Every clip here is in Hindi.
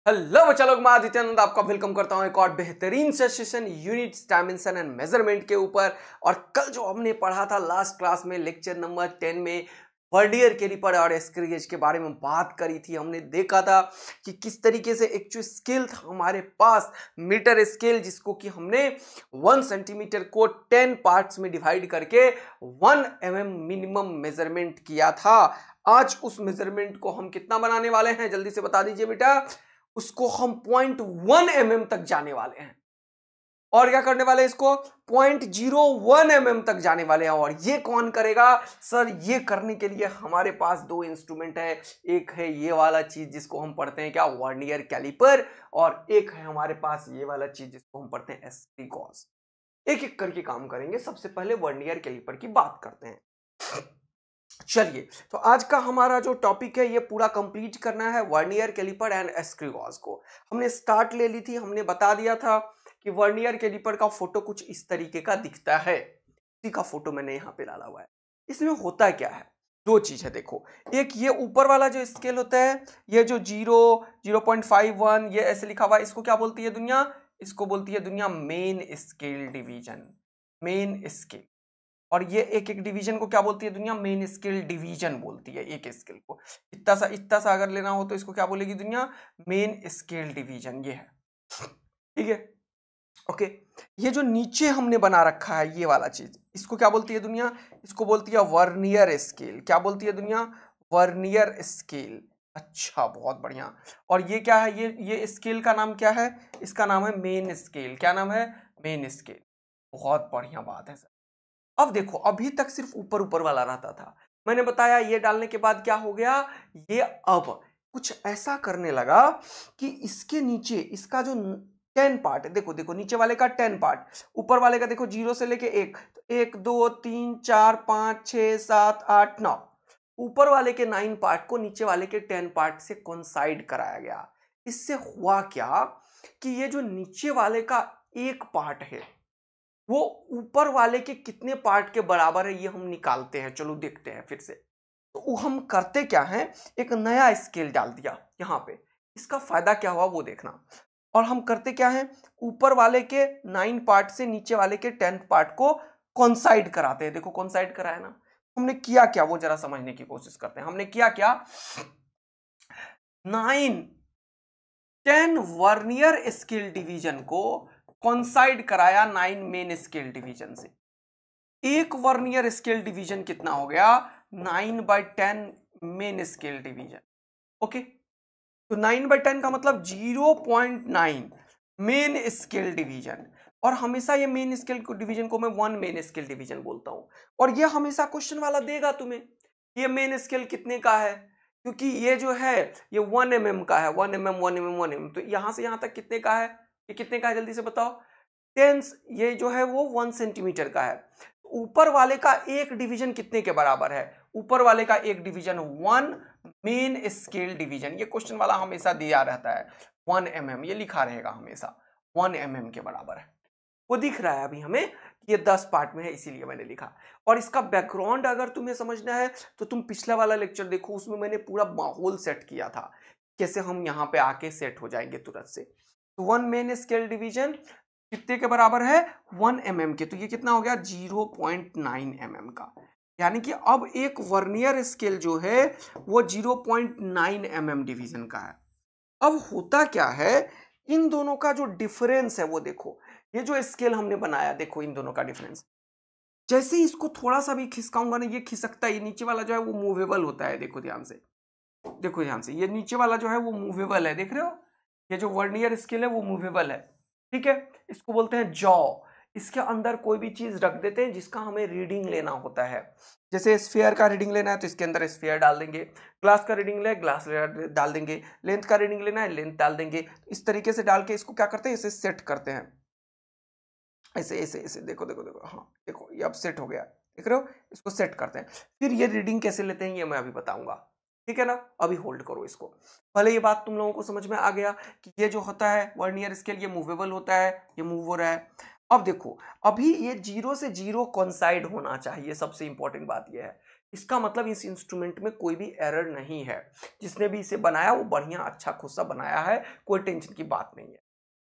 हेलो बच्चा लोग, मैं आदित्यानंद आपका वेलकम करता हूं एक और बेहतरीन session units dimension and measurement के ऊपर। और कल जो हमने पढ़ा था लास्ट क्लास में लेक्चर नंबर 10 में वर्नियर कैलिपर और स्क्रू गेज के बारे में बात करी थी। हमने देखा था कि किस तरीके से एक जो स्केल था हमारे पास, मीटर स्केल, जिसको कि हमने 1 सेंटीमीटर को 10 पार्ट्स में डिवाइड करके 1 mm मिनिमम मेजरमेंट किया था। आज उस मेजरमेंट को हम कितना बनाने वाले हैं, जल्दी से बता दीजिए बेटा। उसको हम 0.1 mm तक जाने वाले हैं। और क्या करने वाले हैं, इसको 0.01 mm तक जाने वाले हैं। और ये कौन करेगा सर? ये करने के लिए हमारे पास दो इंस्ट्रूमेंट है। एक है ये वाला चीज जिसको हम पढ़ते हैं क्या, वर्नियर कैलिपर, और एक है हमारे पास ये वाला चीज जिसको हम पढ़ते हैं एसटी गॉज। एक एक करके काम करेंगे। सबसे पहले वर्नियर कैलिपर की बात करते हैं। चलिए, तो आज का हमारा जो टॉपिक है ये पूरा कंप्लीट करना है, vernier caliper and screw gauge को। हमने स्टार्ट ले ली थी, हमने बता दिया था कि वर्नियर कैलिपर का फोटो कुछ इस तरीके का दिखता है। इसी का फोटो मैंने यहाँ पे डाला हुआ है। इसमें होता क्या है, दो चीज है देखो। एक ये ऊपर वाला जो स्केल होता है, ये जो 0.51 ये ऐसे लिखा हुआ है, इसको क्या बोलती है दुनिया? इसको बोलती है दुनिया main scale division, main scale. और ये एक एक डिवीजन को क्या बोलती है दुनिया? मेन स्केल डिवीजन बोलती है। एक स्केल को इतना सा अगर लेना हो तो इसको क्या बोलेगी दुनिया? Main scale division. ये है, ठीक है, ओके। ये जो नीचे हमने बना रखा है ये वाला चीज, इसको क्या बोलती है दुनिया? इसको बोलती है वर्नियर स्केल। क्या बोलती है दुनिया? Vernier scale. अच्छा, बहुत बढ़िया। और ये क्या है? ये स्केल का नाम क्या है? इसका नाम है मेन स्केल। क्या नाम है? Main scale. बहुत बढ़िया बात है सर। अब देखो, अभी तक सिर्फ ऊपर ऊपर वाला रहता था। मैंने बताया ये डालने के बाद क्या हो गया, ये अब कुछ ऐसा करने लगा कि इसके नीचे इसका जो 10 पार्ट है, देखो देखो, नीचे वाले का 10 पार्ट, ऊपर वाले का देखो 0 से लेके 1, तो 1 2 3 4 5 6 7 8 9, ऊपर वाले के 9 पार्ट को नीचे वाले के 10 पार्ट से कोइंसाइड कराया गया। इससे हुआ क्या कि ये जो नीचे वाले का एक पार्ट है वो ऊपर वाले के कितने पार्ट के बराबर है, ये हम निकालते हैं। चलो देखते हैं फिर से। तो हम करते क्या है, एक नया स्केल डाल दिया यहां पे। इसका फायदा क्या हुआ वो देखना। और हम करते क्या है, ऊपर वाले के 9 पार्ट से नीचे वाले के 10 पार्ट को कॉन्साइड कराते हैं। देखो कॉन्साइड कराया ना। हमने किया क्या वो जरा समझने की कोशिश करते हैं। हमने किया क्या, 9 10 वर्नियर स्केल डिवीजन को कॉन्साइड कराया 9 मेन स्केल डिवीजन से। एक वर्नियर स्केल डिवीजन कितना हो गया? 9/10 मेन स्केल डिवीजन। ओके, तो 9/10 का मतलब 0.9 मेन स्केल डिवीजन। और हमेशा ये मेन स्केल डिवीजन को मैं 1 मेन स्केल डिवीजन बोलता हूं। और ये हमेशा क्वेश्चन वाला देगा तुम्हें, ये मेन स्केल कितने का है, क्योंकि ये जो है ये 1 mm का है। 1 mm 1 mm 1 mm, तो यहां से यहां तक कितने का है? ये कितने का है जल्दी से बताओ। 10, ये जो है वो 1 सेंटीमीटर का है। ऊपर वाले का एक डिवीजन कितने के बराबर है? ऊपर वाले का एक डिवीजन 1 मेन स्केल डिवीजन। ये क्वेश्चन वाला हमेशा दिया रहता है 1 mm, ये लिखा रहेगा हमेशा 1 mm के बराबर है। वो दिख रहा है अभी हमें कि ये 10 पार्ट में है, इसीलिए मैंने लिखा। और इसका बैकग्राउंड अगर तुम्हें समझना है तो तुम पिछला वाला लेक्चर देखो, उसमें मैंने पूरा माहौल सेट किया था कैसे हम यहाँ पे आके सेट हो जाएंगे तुरंत से। तो 1 मेन स्केल डिवीजन कितने के बराबर है? 1 mm के। तो ये कितना हो गया? 0.9 mm का। यानी कि अब एक वर्नियर स्केल जो है वो 0.9 mm डिवीजन का है। अब होता क्या है, इन दोनों का जो डिफरेंस है वो देखो। ये जो स्केल हमने बनाया, देखो इन दोनों का डिफरेंस। जैसे ही इसको थोड़ा सा भी खिसकाऊंगा ना, ये खिसकता है। ये नीचे वाला जो है वो मूवेबल होता है। देखो ध्यान से, देखो ध्यान से, ये नीचे वाला जो है वो मूवेबल है, देख रहे हो? ये जो वर्नियर स्केल है वो मूवेबल है, ठीक है। इसको बोलते हैं जॉ। इसके अंदर कोई भी चीज रख देते हैं जिसका हमें रीडिंग लेना होता है। जैसे स्फीयर का रीडिंग लेना है तो इसके अंदर स्फीयर डाल देंगे, ग्लास का रीडिंग लेना है ग्लास डाल देंगे, लेंथ का रीडिंग लेना है लेंथ डाल देंगे। इस तरीके से डाल के इसको क्या करते हैं, इसे सेट करते हैं। ऐसे ऐसे ऐसे, देखो देखो देखो, हाँ देखो ये अब सेट हो गया, देख रहे हो? इसको सेट करते हैं। फिर ये रीडिंग कैसे लेते हैं ये मैं अभी बताऊंगा, ठीक है ना। अभी होल्ड करो इसको। पहले ये बात तुम लोगों को समझ में आ गया कि ये जो होता है वर्नियर स्केल ये मूवेबल होता है, ये मूव हो रहा है। अब देखो, अभी ये 0 से 0 कोइंसाइड होना चाहिए। सबसे इंपॉर्टेंट बात ये है इसका मतलब इस इंस्ट्रूमेंट में कोई भी एरर नहीं है। जिसने भी इसे बनाया वो बढ़िया अच्छा खुद सा बनाया है, कोई टेंशन की बात नहीं है।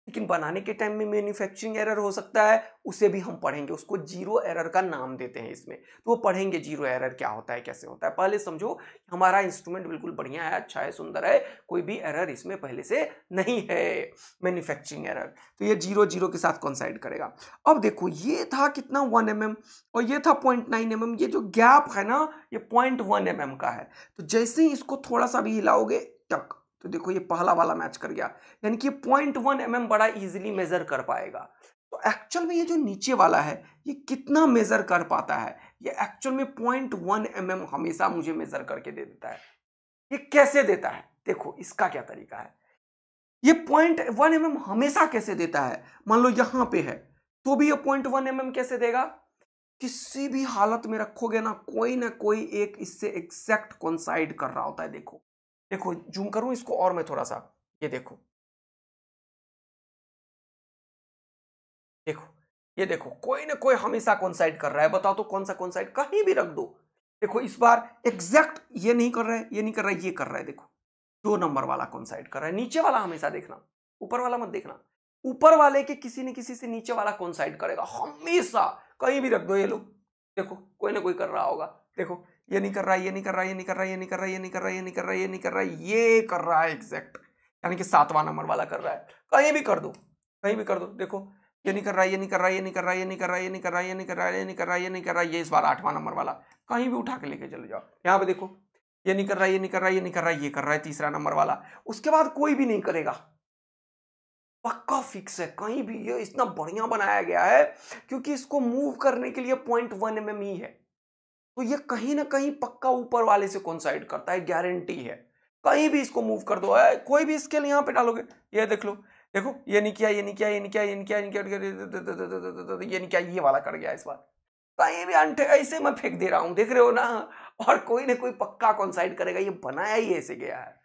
लेकिन बनाने के टाइम में मैन्युफैक्चरिंग एरर हो सकता है, उसे भी हम पढ़ेंगे, उसको जीरो एरर का नाम देते हैं इसमें। तो वो पढ़ेंगे जीरो एरर क्या होता है, कैसे होता है। पहले समझो हमारा इंस्ट्रूमेंट बिल्कुल बढ़िया है, अच्छा है, सुंदर है, कोई भी एरर इसमें पहले से नहीं है मैन्युफैक्चरिंग एरर। तो ये जीरो जीरो के साथ कोइंसाइड करेगा। अब देखो ये था कितना 1 mm और ये था 0.9 mm। ये जो गैप है ना ये 0.1 mm का है। तो जैसे ही इसको थोड़ा सा भी हिलाओगे टक, तो देखो ये पहला वाला मैच कर गया, यानी कि 0.1 mm बड़ा इजीली मेजर कर पाएगा। तो एक्चुअल में ये जो नीचे वाला है ये कितना मेजर कर पाता है, ये एक्चुअल में 0.1 mm हमेशा मुझे मेजर करके दे देता है। ये कैसे देता है, देखो इसका क्या तरीका है। ये 0.1 mm हमेशा कैसे देता है, मान लो यहां पे है तो भी ये 0.1 mm कैसे देगा, किसी भी हालत में रखोगे ना कोई एक इससे एग्जैक्ट कोइंसाइड कर रहा होता है। देखो देखो जूम करूं इसको और मैं थोड़ा सा, ये देखो देखो ये देखो कोई ना कोई हमेशा कोइंसाइड कर रहा है। बताओ तो कौन सा कोइंसाइड, कहीं भी रख दो। देखो इस बार एग्जैक्ट ये नहीं कर रहा है, ये नहीं कर रहा है, ये कर रहा है। देखो 2 नंबर वाला कोइंसाइड कर रहा है, नीचे वाला हमेशा देखना, ऊपर वाला मत देखना। ऊपर वाले के किसी न किसी से नीचे वाला कोइंसाइड करेगा हमेशा, कहीं भी रख दो। ये लोग देखो कोई ना कोई कर रहा होगा। देखो ये नहीं कर रहा है, ये नहीं कर रहा है, ये नहीं कर रहा है, ये नहीं कर रहा है, ये नहीं कर रहा है, ये नहीं कर रहा है, ये नहीं कर रहा है, ये कर रहा है एग्जैक्ट, यानी कि 7वां नंबर वाला कर रहा है। कहीं भी कर दो, कहीं भी कर दो। देखो ये नहीं कर रहा है, ये नहीं कर रहा है, ये नहीं कर रहा है, ये नहीं कर रहा है, ये नहीं कर रहा है, ये नहीं कर रहा है, ये नहीं कर रहा है, ये नहीं कर रहा है, ये इस बार 8वां नंबर वाला कहीं भी उठा के लेके चले जाओ। यहाँ पे देखो ये नहीं कर रहा है, ये नहीं कर रहा है, ये नहीं कर रहा है, ये कर रहा है 3रा नंबर वाला। उसके बाद कोई भी नहीं करेगा, पक्का फिक्स है। कहीं भी ये इतना बढ़िया बनाया गया है क्योंकि इसको मूव करने के लिए 0.1 mm ही है। तो ये कहीं ना कहीं पक्का ऊपर वाले से कोइंसाइड करता है, गारंटी है। कहीं भी इसको मूव कर दो, कोई भी स्केल यहाँ पे डालोगे, ये देख लो। देखो ये नहीं किया, ये नहीं किया, ये नहीं किया, ये नहीं किया, ये नहीं किया, ये नहीं किया, ये वाला कर गया इस बार। कहीं भी अंटे ऐसे मैं फेंक दे रहा हूं, देख रहे हो ना। और कोई ना कोई पक्का कोइंसाइड करेगा, ये बनाया ही ऐसे गया है।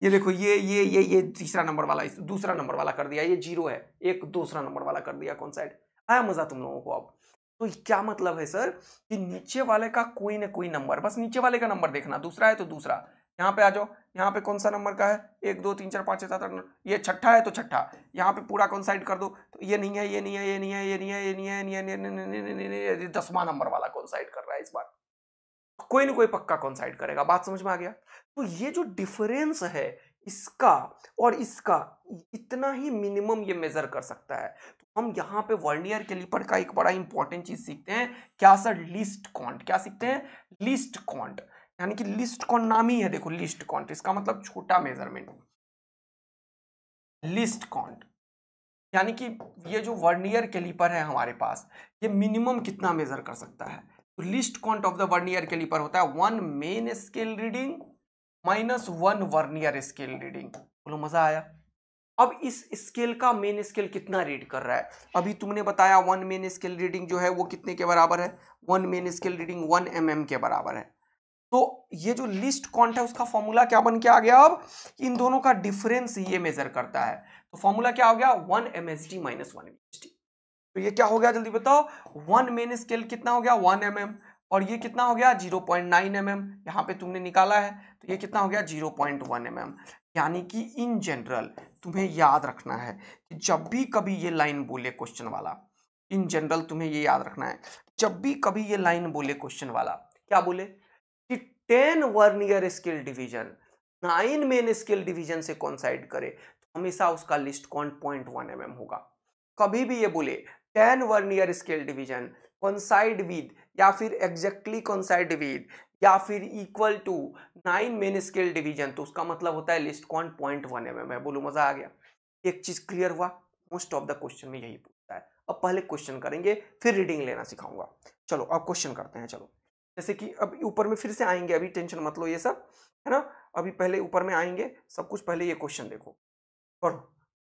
ये देखो ये 3रा नंबर वाला 2रा नंबर वाला कर दिया, ये जीरो है, एक 2रा नंबर वाला कर दिया कोइंसाइड। आया मजा तुम लोगों को। अब तो क्या मतलब है सर कि नीचे वाले का कोई ना कोई नंबर, बस नीचे वाले का नंबर देखना, दूसरा है तो दूसरा। यहाँ पे आ जाओ, यहाँ पे कौन सा नंबर का है, 1 2 3 4 5 6 7 8 9, ये छठा है तो छठा, यहाँ पे पूरा कोइंसाइड कर दो। तो ये नहीं है, ये नहीं है, ये नहीं है, ये नहीं है, ये नहीं है, ये नहीं है, 10वां नंबर वाला कोइंसाइड कर रहा है इस बार। कोई ना कोई पक्का कोइंसाइड करेगा। बात समझ में आ गया। तो ये जो डिफरेंस है इसका और इसका, इतना ही मिनिमम ये मेजर कर सकता है। तो हम यहाँ पे वर्नियर कैलिपर का एक बड़ा इंपॉर्टेंट चीज सीखते हैं, क्या सर, लीस्ट काउंट। क्या सीखते हैं, लीस्ट काउंट, यानी कि लीस्ट काउंट नाम ही है। देखो लीस्ट काउंट इसका मतलब छोटा मेजरमेंट, लीस्ट काउंट यानी कि ये जो वर्नियर कैलिपर है हमारे पास, ये मिनिमम कितना मेजर कर सकता है। तो least count of the vernier caliper होता है 1 main scale reading -1 vernier scale reading. बोलो मजा आया। अब इस स्केल का मेन स्केल कितना रीड कर रहा है, अभी तुमने बताया 1 मेन स्केल रीडिंग जो है वो कितने के बराबर है, 1 मेन स्केल रीडिंग 1 mm के बराबर है। तो ये जो लीस्ट काउंट है उसका फॉर्मूला क्या बन के आ गया, अब इन दोनों का डिफरेंस ये मेजर करता है। तो फॉर्मूला क्या हो गया, 1 MSD - 1 VSD। तो ये क्या हो गया जल्दी बताओ, 1 मेन स्केल कितना हो गया 1 mm, और ये कितना हो गया 0.9 mm, यहाँ पे तुमने निकाला है। तो ये कितना हो गया 0.1 mm। यानी कि इन जनरल तुम्हें याद रखना है कि जब भी कभी ये लाइन बोले क्वेश्चन वाला, इन जनरल तुम्हें ये याद रखना है, जब भी कभी ये लाइन बोले क्वेश्चन वाला, क्या बोले कि 10 vernier scale division 9 main scale division से कोइंसाइड करे, तो हमेशा उसका लिस्ट काउंट 0.1 mm होगा। कभी भी ये बोले 10 vernier scale division coincide with, या फिर एग्जैक्टली कोइंसाइड विद, या फिर equal to 9 main scale division, तो उसका मतलब होता है लिस्ट काउंट 0.1 mm है। बोलो मजा आ गया। एक चीज क्लियर हुआ, मोस्ट ऑफ द क्वेश्चन में यही पूछता है। अब पहले क्वेश्चन करेंगे फिर रीडिंग लेना सिखाऊंगा। चलो अब क्वेश्चन करते हैं। चलो जैसे कि अब ऊपर में फिर से आएंगे, अभी टेंशन मत लो, ये सब है ना, अभी पहले ऊपर में आएंगे सब कुछ। पहले ये क्वेश्चन देखो, पढ़ो।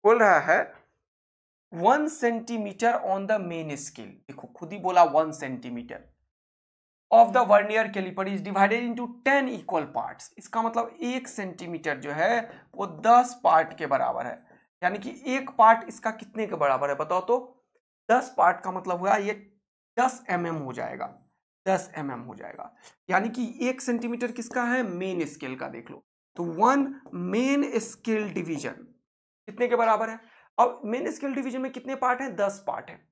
बोल रहा है 1 centimetre on the main scale, देखो खुद ही बोला 1 centimetre of the vernier caliper is divided into 10 equal parts. इसका मतलब 1 सेंटीमीटर जो है वो 10 पार्ट के बराबर है। यानी कि एक पार्ट इसका कितने के बराबर है बताओ तो, 10 पार्ट का मतलब हुआ ये 10 mm हो जाएगा। 10 mm हो जाएगा। यानी कि 1 सेंटीमीटर किसका है, मेन स्केल का। देख लो, तो 1 मेन स्केल डिवीजन कितने के बराबर है। अब मेन स्केल डिवीजन में कितने पार्ट हैं, 10 पार्ट हैं,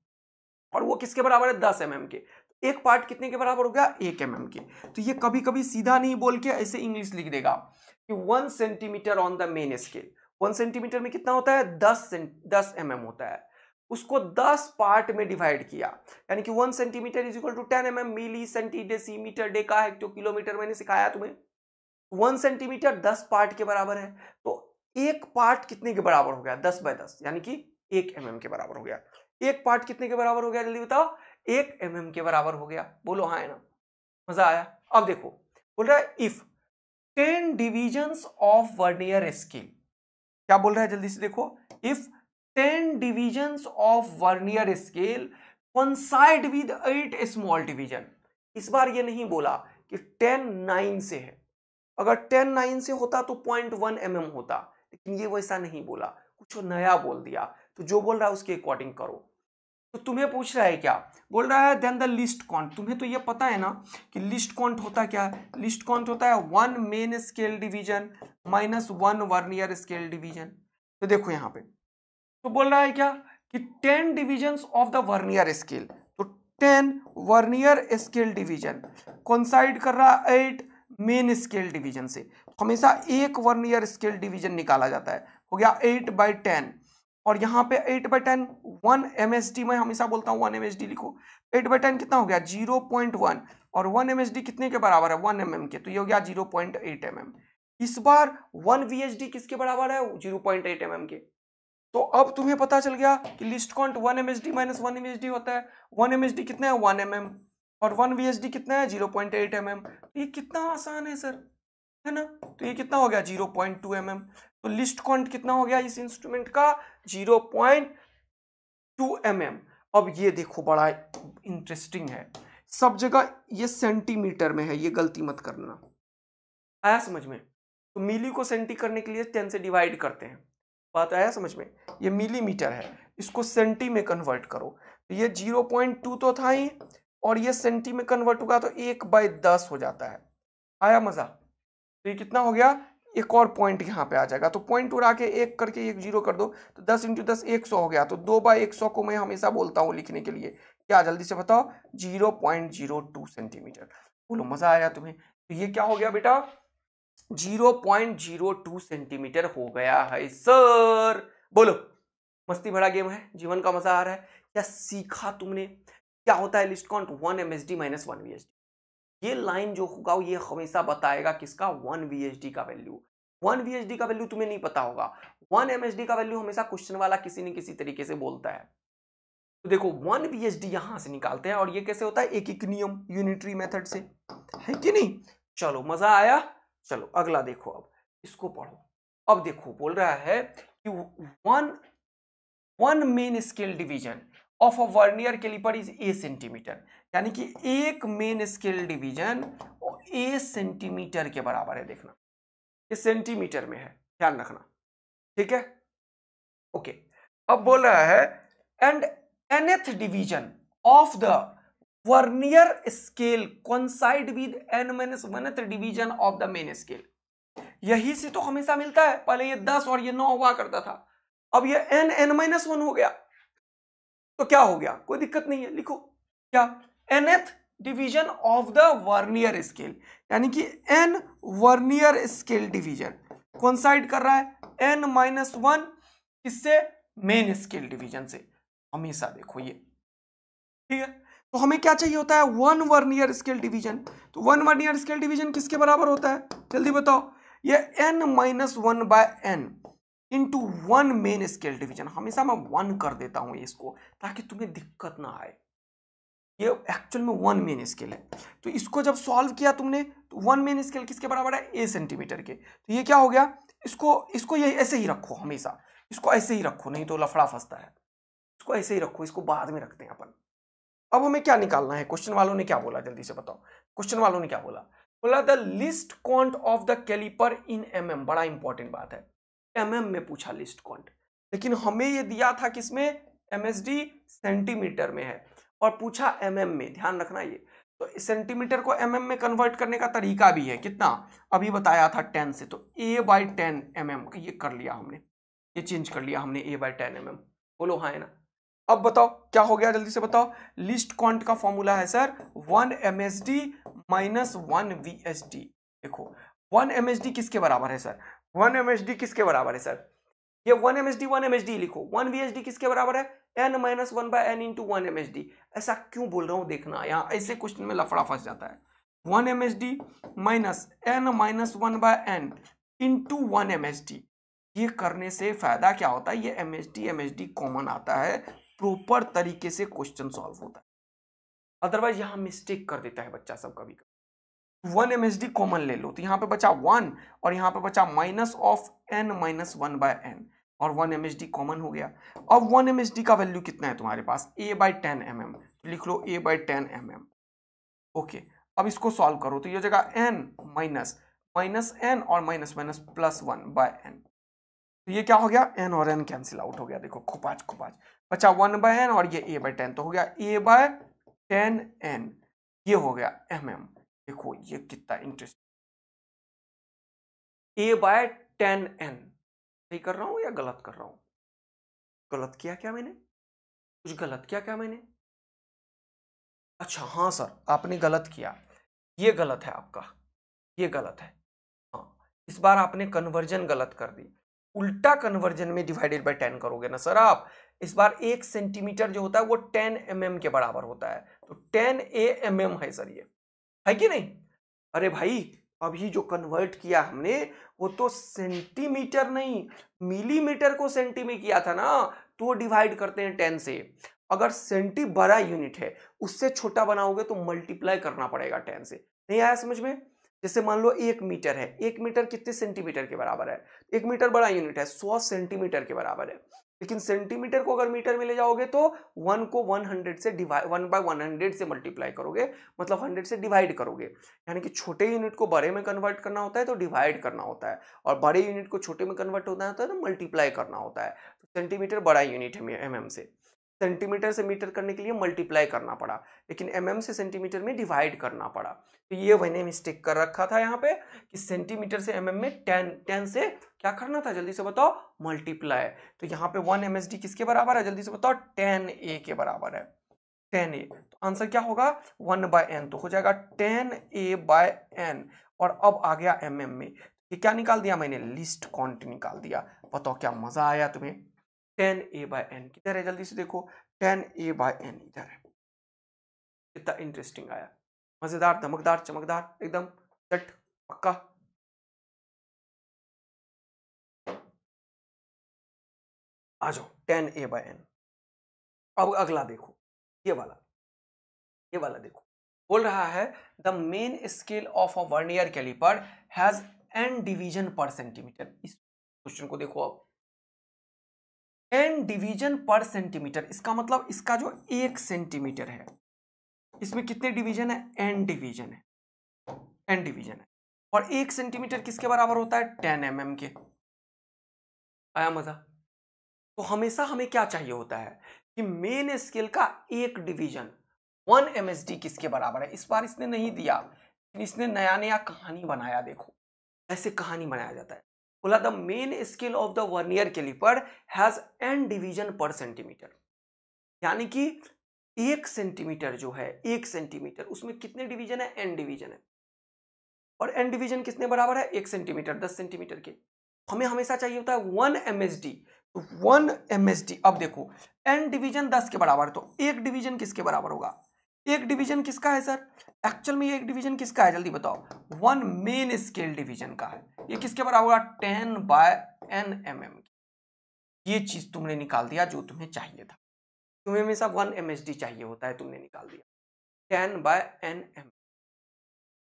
और वो किसके बराबर है, 10 mm के। एक पार्ट कितने के बराबर हो गया, 1 mm के। तो ये कभी कभी सीधा नहीं बोल के ऐसे इंग्लिश लिख देगा कि 1 centimetre on the main scale. 1 centimetre में कितना होता है, 10 mm होता है। उसको 10 पार्ट में डिवाइड किया, यानी कि 1 centimetre is equal to 10 mm, milli, centi, decimetre, deca, hecto, kilometre, मैंने सिखाया तुम्हें। 1 सेंटीमीटर 10 पार्ट के बराबर है, तो एक पार्ट कितने के बराबर हो गया, 10/10, यानी कि 1 mm के बराबर हो गया। एक पार्ट कितने के बराबर हो गया, जल्दी बताओ, 1 mm के बराबर हो गया। बोलो हाँ है ना, मजा आया। अब देखो, बोल रहा है if 10 divisions of vernier scale, क्या बोल रहा है जल्दी से देखो, if 10 divisions of vernier scale coincide with 8 small division. इस बार ये नहीं बोला कि 10 9 से है, अगर 10 9 से होता तो 0.1 mm होता, लेकिन ये वैसा नहीं बोला, कुछ नया बोल दिया। तो जो बोल रहा है उसके अकॉर्डिंग करो। तो तुम्हें पूछ रहा है क्या, बोल रहा है देन द लिस्ट काउंट। तुम्हें तो ये पता है ना कि लिस्ट काउंट होता क्या है, लिस्ट काउंट होता है 1 main scale division minus 1 vernier scale division. तो देखो यहाँ पे तो बोल रहा है क्या कि 10 divisions of the vernier scale, तो 10 वर्नियर स्केल डिवीजन कोइंसाइड कर रहा है 8 मेन स्केल डिवीजन से। हमेशा एक वर्नियर स्केल डिवीजन निकाला जाता है, हो गया 8/10, और यहाँ पे 8/10 1 MSD, मैं हमेशा बोलता हूँ 1 MSD लिखो। 8/10 कितना हो गया, 0.1, और 1 MSD कितने के बराबर है, 1 mm के, तो ये हो गया 0.8 mm। इस बार 1 VSD किसके बराबर है, 0.8 mm के। तो अब तुम्हें पता चल गया कि list count 1 MSD minus 1 MSD होता है। 1 MSD कितना है, 1 mm, और 1 VSD कितना है, 0.8 mm। ये कितना आसान है सर, है ना। तो ये कितना हो गया, 0.2 mm। तो लिस्ट काउंट कितना हो गया इस इंस्ट्रूमेंट का, 0.2 mm। अब ये देखो बड़ा इंटरेस्टिंग है, सब जगह ये सेंटीमीटर में है, ये गलती मत करना। आया समझ में। तो मिली को सेंटी करने के लिए 10 से डिवाइड करते हैं, बात आया समझ में। ये मिलीमीटर है, इसको सेंटी में कन्वर्ट करो, तो ये 0.2 तो था ही, और ये सेंटी में कन्वर्ट होगा तो 1/10 हो जाता है। आया मजा। तो ये कितना हो गया, एक और पॉइंट यहाँ पे आ जाएगा, तो पॉइंट उड़ा के एक करके एक 0 कर दो, तो 10 × 10 100 हो गया। तो 2/100 को मैं हमेशा बोलता हूँ लिखने के लिए क्या, जल्दी से बताओ, 0.02 सेंटीमीटर। बोलो मजा आया तुम्हें। तो ये क्या हो गया बेटा, 0.02 सेंटीमीटर हो गया है सर। बोलो, मस्ती भरा गेम है, जीवन का मजा आ रहा है क्या, सीखा तुमने क्या होता है list count, 1 MSD minus 1 VSD। ये लाइन जो होगा ये हमेशा बताएगा किसका, 1 VSD का वैल्यू। 1 VSD का वैल्यू तुम्हें नहीं पता होगा, 1 MSD का वैल्यू हमेशा क्वेश्चन वाला किसी न किसी तरीके से बोलता है। तो देखो 1 VSD यहां से निकालते हैं, और ये कैसे होता है, एक नियम, यूनिटरी मेथड से, है कि नहीं। चलो मजा आया। चलो अगला देखो, अब इसको पढ़ो। अब देखो बोल रहा है कि one main scale division of a vernier caliper is a centimetre, यानी कि एक main scale division a centimetre के बराबर है। देखना ये सेंटीमीटर में है, ध्यान रखना, ठीक है, ओके। अब बोल रहा है and nth division of the vernier scale coincide with n-1th division of the main scale. यही से तो हमेशा मिलता है, पहले ये 10 और ये 9 हुआ करता था, अब ये n-1 हो गया, तो क्या हो गया, कोई दिक्कत नहीं है, लिखो क्या, nth division of the vernier scale, यानी कि n vernier scale division coincide कर रहा है n-1 किससे, मेन स्केल डिवीजन से। हमेशा देखो ये, ठीक है। तो हमें क्या चाहिए होता है, 1 वर्नियर स्केल डिवीजन। तो 1 वर्नियर स्केल डिवीजन किसके बराबर होता है, जल्दी बताओ, ये n-1/n into 1 main scale division. हमेशा मैं 1 कर देता हूं इसको, ताकि तुम्हें दिक्कत ना आए। ये एक्चुअल में 1 मेन स्केल है, तो इसको जब सॉल्व किया तुमने, तो 1 मेन स्केल किसके बराबर है, ए सेंटीमीटर के। तो ये क्या हो गया, इसको ये ऐसे ही रखो, हमेशा इसको ऐसे ही रखो, नहीं तो लफड़ा फंसता है। इसको ऐसे ही रखो, इसको बाद में रखते हैं अपन। अब हमें क्या निकालना है, क्वेश्चन वालों ने क्या बोला, जल्दी से बताओ। क्वेश्चन वालों ने क्या बोला, बोला the least count of the caliper in mm। बड़ा इंपॉर्टेंट बात है, mm में पूछा लिस्ट काउंट, लेकिन हमें ये दिया था किसमें, MSD सेंटीमीटर में है, और पूछा mm में, ध्यान रखना ये। तो सेंटीमीटर को mm में कन्वर्ट करने का तरीका भी है, कितना अभी बताया था 10 से, तो a/10 mm ये कर लिया हमने, ये चेंज कर लिया हमने a/10 mm। बोलो हाँ है ना। अब बताओ क्या हो गया, जल्दी से बताओ। लीस्ट क्वांट का फॉर्मूला है सर 1 msd माइनस 1 vsd। देखो 1 msd किसके बराबर है सर, 1 msd किसके बराबर है सर, ये 1 msd लिखो, 1 vsd किसके बराबर है, n minus 1/n into 1 msd। ऐसा क्यों बोल रहा हूं देखना, यहाँ ऐसे क्वेश्चन में लफड़ा फंस जाता है। 1 msd minus n minus 1/n into 1 msd, ये करने से फायदा क्या होता है, ये msd कॉमन आता है, प्रॉपर तरीके से क्वेश्चन सॉल्व होता है। अदरवाइज यहां मिस्टेक कर देता है बच्चा सब कभी कभी। 1 msd कॉमन ले लो, तो यहां पे बचा 1 और यहां पे बचा minus of n minus 1/n और 1 msd कॉमन हो गया। अब 1 msd का वैल्यू कितना है तुम्हारे पास, a/10 mm, तो लिख लो a/10 mm। ओके, अब इसको सॉल्व करो, तो ये जगह n माइनस माइनस n और माइनस माइनस प्लस 1/n, तो ये क्या हो गया, n और n कैंसिल आउट हो गया। देखो खुपाच खुपाच बचा 1/n और ये a/10, तो हो गया a/10n, ये हो गया mm। देखो ये कितना इंटरेस्टिंग, a/10n। सही कर रहा हूं या गलत कर रहा हूं, गलत किया क्या मैंने, कुछ गलत किया क्या मैंने, अच्छा हाँ सर आपने गलत किया, ये गलत है आपका, ये गलत है। हाँ इस बार आपने कन्वर्जन गलत कर दी, उल्टा कन्वर्जन में डिवाइडेड बाय 10 करोगे ना सर आप। इस बार 1 सेंटीमीटर जो होता है वो 10 mm के बराबर होता है, तो 10 AMM है सर, ये है कि नहीं। अरे भाई अभी जो कन्वर्ट किया हमने वो तो सेंटीमीटर नहीं मिलीमीटर को सेंटी में किया था ना, तो डिवाइड करते हैं 10 से। अगर सेंटी बड़ा यूनिट है उससे छोटा बनाओगे तो मल्टीप्लाई करना पड़ेगा 10 से। नहीं आया समझ में, जैसे मान लो 1 मीटर है, 1 मीटर कितने सेंटीमीटर के बराबर है, 1 मीटर बड़ा यूनिट है, 100 सेंटीमीटर के बराबर है। लेकिन सेंटीमीटर को अगर मीटर में ले जाओगे तो 1 को 100 से डिवाइड 1/100 से मल्टीप्लाई करोगे, मतलब 100 से डिवाइड करोगे। यानी कि छोटे यूनिट को बड़े में कन्वर्ट करना होता है तो डिवाइड करना होता है, और बड़े यूनिट को छोटे में कन्वर्ट होना होता है तो मल्टीप्लाई करना होता है। तो सेंटीमीटर बड़ा यूनिट है mm से, सेंटीमीटर से मीटर करने के लिए मल्टीप्लाई करना पड़ा, लेकिन mm से सेंटीमीटर में डिवाइड करना पड़ा। तो ये मैंने मिस्टेक कर रखा था यहाँ पे कि सेंटीमीटर से mm में 10 से क्या करना था, जल्दी से बताओ, मल्टीप्लाई। तो यहाँ पे 1 msd किसके बराबर है, जल्दी से बताओ, 10a के बराबर है, 10a। तो आंसर क्या होगा 1/n, तो हो जाएगा 10a/n। और अब आ गया mm में, ये क्या निकाल दिया मैंने, लिस्ट काउंट निकाल दिया। बताओ क्या मजा आया तुम्हें। 10a/n किधर है, जल्दी से देखो, 10a/n इधर है। कितना इंटरेस्टिंग आया, मजेदार, धमकदार, चमकदार, एकदम चट पक्का। आ जाओ 10a/n। अब अगला देखो, ये वाला देखो, बोल रहा है the main scale of a vernier caliper has n division per centimetre. इस क्वेश्चन को देखो, अब n डिवीजन पर सेंटीमीटर, इसका मतलब इसका जो 1 सेंटीमीटर है इसमें कितने डिवीजन है, n डिवीजन है, n डिवीजन है। और 1 सेंटीमीटर किसके बराबर होता है, 10 mm के। आया मजा। तो हमेशा हमें क्या चाहिए होता है कि मेन स्केल का 1 डिवीजन 1 msd किसके बराबर है। इस बार इसने नहीं दिया, इसने नया नया कहानी बनाया। देखो ऐसे कहानी बनाया जाता है। बोला the main scale of the vernier caliper has n division per centimetre, यानी कि 1 सेंटीमीटर जो है, 1 सेंटीमीटर उसमें कितने डिवीजन है, n डिवीजन है। और n डिवीजन किसने बराबर है, 1 सेंटीमीटर, 10 सेंटीमीटर के। हमें हमेशा चाहिए होता है 1 msd, तो 1 msd। अब देखो n डिवीजन 10 के बराबर, तो 1 डिवीजन किसके बराबर होगा, 1 डिवीजन किसका है सर, एक्चुअल में ये 1 डिवीजन किसका है, जल्दी बताओ, 1 मेन स्केल डिवीजन का है। ये किसके बराबर होगा, 10/n mm। ये चीज तुमने निकाल दिया जो तुम्हें चाहिए था। तुम्हें हमेशा 1 msd चाहिए होता है, तुमने निकाल दिया 10/n mm।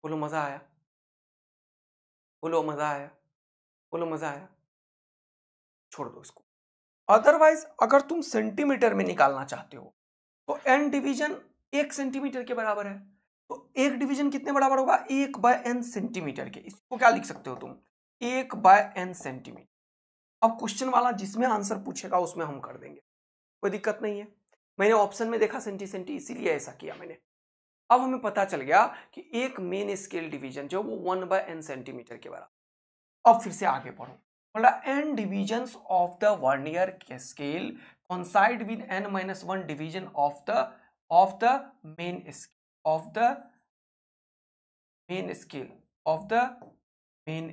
बोलो मजा आया, बोलो मजा आया, बोलो मजा आया। छोड़ दो इसको। अदरवाइज अगर तुम सेंटीमीटर में निकालना चाहते हो तो n डिवीजन 1 सेंटीमीटर के बराबर है, तो 1 डिवीजन कितने बराबर होगा, 1/n सेंटीमीटर के। इसको क्या लिख सकते हो तुम, 1/n सेंटीमीटर। अब क्वेश्चन वाला जिसमें आंसर पूछेगा उसमें हम कर देंगे, कोई दिक्कत नहीं है। मैंने ऑप्शन में देखा सेंटी सेंटी, इसीलिए ऐसा किया मैंने। अब हमें पता चल गया कि एक मेन स्केल डिवीजन जो वो 1/n सेंटीमीटर के बराबर। अब फिर से आगे पढ़ो, बोला n divisions of the vernier scale coincide with n-1 division of the main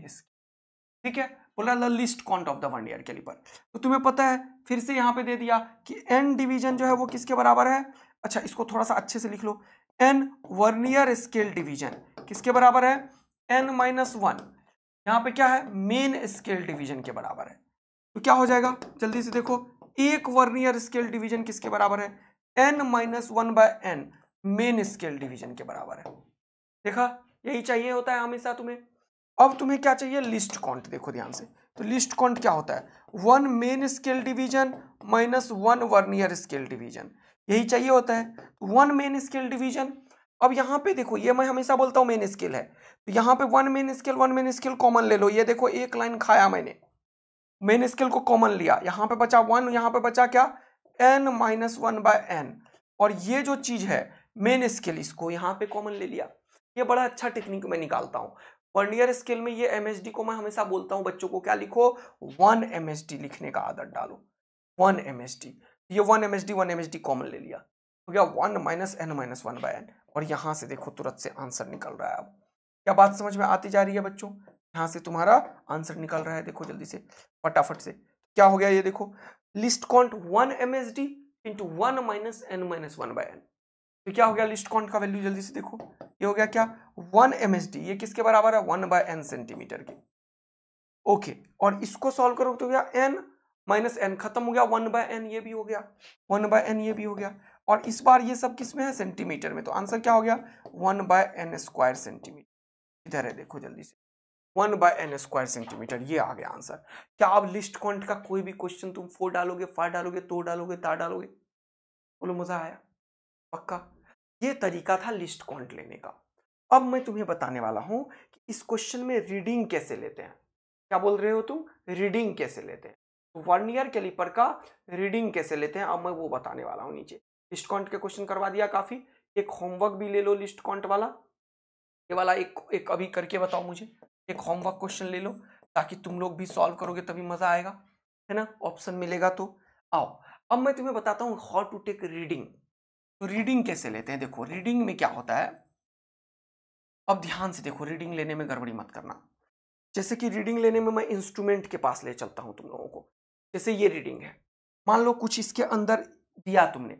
scale. ठीक है, बोला the least count of the vernier caliper. तो तुम्हें पता है, फिर से यहां पे दे दिया कि n डिवीजन जो है वो किसके बराबर है। अच्छा, इसको थोड़ा सा अच्छे से लिख लो, n वर्नियर स्केल डिवीजन किसके बराबर है, n-1। यहाँ पे क्या है, मेन स्केल डिवीजन के बराबर है। तो क्या हो जाएगा, जल्दी से देखो, एक वर्नियर स्केल डिवीजन किसके बराबर है, n-1/n मेन स्केल डिवीजन के बराबर है। देखा, यही चाहिए होता है हमेशा तुम्हें। अब तुम्हें क्या चाहिए, लिस्ट काउंट। देखो ध्यान से, तो लिस्ट काउंट क्या होता है, 1 main scale division -1 vernier scale division, यही चाहिए होता है। 1 मेन स्केल डिवीजन। अब यहाँ पे देखो, ये मैं हमेशा बोलता हूँ मेन स्केल है, तो यहाँ पे 1 मेन स्केल कॉमन ले लो। ये देखो, एक लाइन खाया मैंने, मेन स्केल को कॉमन लिया, यहाँ पे बचा 1, यहाँ पे बचा क्या, n-1/n। और ये जो चीज है मेन स्केल, इसको यहाँ पे कॉमन ले लिया। ये बड़ा अच्छा टेक्निक मैं निकालता हूँ वर्नियर स्केल में। ये MSD को मैं हमेशा बोलता हूँ बच्चों को, क्या लिखो, 1 MSD लिखने का आदत डालो, 1 MSD। ये 1 MSD कॉमन ले लिया, हो गया 1 - n-1/n। और यहां से देखो तुरंत से आंसर निकल रहा है। अब क्या बात समझ में आती जा रही है बच्चों, यहां से तुम्हारा आंसर निकल रहा है। देखो जल्दी से, फटाफट से, क्या हो गया, ये देखो, list count 1 MSD into 1 - n-1/n। तो क्या हो गया, लिस्ट काउंट का वैल्यू जल्दी से देखो, ये हो गया क्या, 1 MSD। ये किसके बराबर है, 1/n सेंटीमीटर के। ओके, और इसको सॉल्व करो तो गया n - n, खत्म हो गया, 1/n ये भी हो गया, 1/n ये भी हो गया। और इस बार ये सब किस में है, सेंटीमीटर में। तो आंसर क्या हो गया, 1/n² सेंटीमीटर। इधर है, देखो जल्दी से, 1/n² सेंटीमीटर, ये आ गया आंसर। क्या अब लिस्ट काउंट का कोई भी क्वेश्चन तुम 4 डालोगे, 5 डालोगे, तो डालोगे, ता डालोगे, बोलो मजा आया, पक्का। ये तरीका था लिस्ट काउंट लेने का। अब मैं तुम्हें बताने वाला हूं कि इस क्वेश्चन में रीडिंग कैसे लेते हैं। क्या बोल रहे हो तुम, रीडिंग कैसे लेते हैं, वर्नियर कैलिपर का रीडिंग कैसे लेते हैं, अब मैं वो बताने वाला हूं। नीचे लिस्ट काउंट के क्वेश्चन करवा दिया काफी, एक होमवर्क भी ले लो लिस्ट काउंट वाला, ये वाला एक अभी करके बताओ मुझे, एक होमवर्क क्वेश्चन ले लो, ताकि तुम लोग भी सॉल्व करोगे तभी मजा आएगा, है ना, ऑप्शन मिलेगा तो। आओ, अब मैं तुम्हें बताता हूँ हाउ टू टेक रीडिंग। तो रीडिंग कैसे लेते हैं, देखो रीडिंग में क्या होता है। अब ध्यान से देखो, रीडिंग लेने में गड़बड़ी मत करना। जैसे कि रीडिंग लेने में मैं इंस्ट्रूमेंट के पास ले चलता हूं तुम लोगों को। जैसे ये रीडिंग है, मान लो कुछ इसके अंदर दिया तुमने,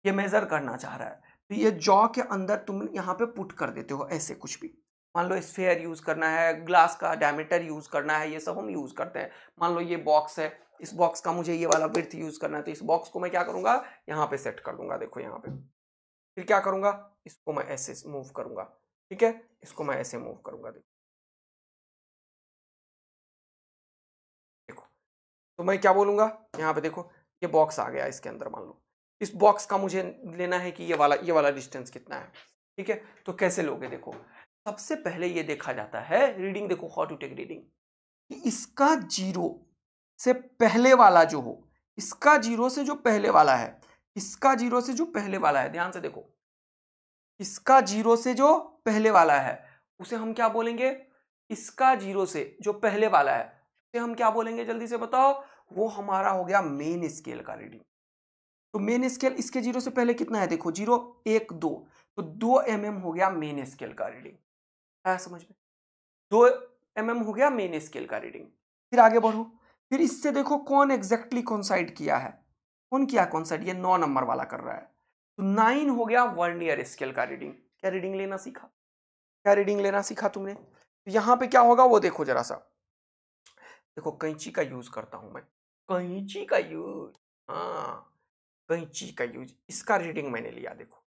ये मेजर करना चाह रहा है, तो ये जॉ के अंदर तुम यहाँ पे पुट कर देते हो ऐसे कुछ भी। मान लो स्फेयर यूज करना है, ग्लास का डायमीटर यूज करना है, ये सब हम यूज करते हैं। मान लो ये बॉक्स है, इस बॉक्स का मुझे ये वाला विड्थ यूज करना है, तो इस बॉक्स को मैं क्या करूंगा, यहाँ पे सेट कर दूंगा, देखो यहाँ पे। फिर क्या करूंगा, इसको मैं ऐसे मूव करूंगा, ठीक है, इसको मैं ऐसे मूव करूंगा, देखो। तो मैं क्या बोलूंगा, यहाँ पे देखो, ये बॉक्स आ गया, इसके अंदर मान लो इस बॉक्स का मुझे लेना है कि ये वाला डिस्टेंस कितना है, ठीक है। तो कैसे लोगे, देखो सबसे पहले ये देखा जाता है, रीडिंग देखो, हाउ टू टेक रीडिंग, कि इसका जीरो से पहले वाला जो हो, इसका जीरो से जो पहले वाला है, इसका जीरो से जो पहले वाला है, ध्यान से देखो, इसका जीरो से जो पहले वाला है उसे हम क्या बोलेंगे, इसका जीरो से जो पहले वाला है उसे हम क्या बोलेंगे, जल्दी से बताओ। वो हमारा हो गया मेन स्केल का रीडिंग। तो मेन स्केल, इसके जीरो से पहले कितना है, देखो 0 1 2, तो 2 mm हो गया मेन स्केल का रीडिंग। आया समझ में, 2 mm हो गया मेन स्केल का रीडिंग। फिर आगे बढ़ो, फिर इससे देखो कौन एग्जैक्टली कॉन्साइड किया है, कौन किया कॉन्साइड, ये 9 नंबर वाला कर रहा है। तो 9 हो गया वर्नियर स्केल का रीडिंग। क्या रीडिंग लेना सीखा, क्या रीडिंग लेना सीखा तुमने। तो यहां पे क्या होगा वो देखो जरा सा, देखो कैंची का यूज करता हूं मैं, कैंची का यूज, हाँ कैंची का यूज, इसका रीडिंग मैंने लिया। देखो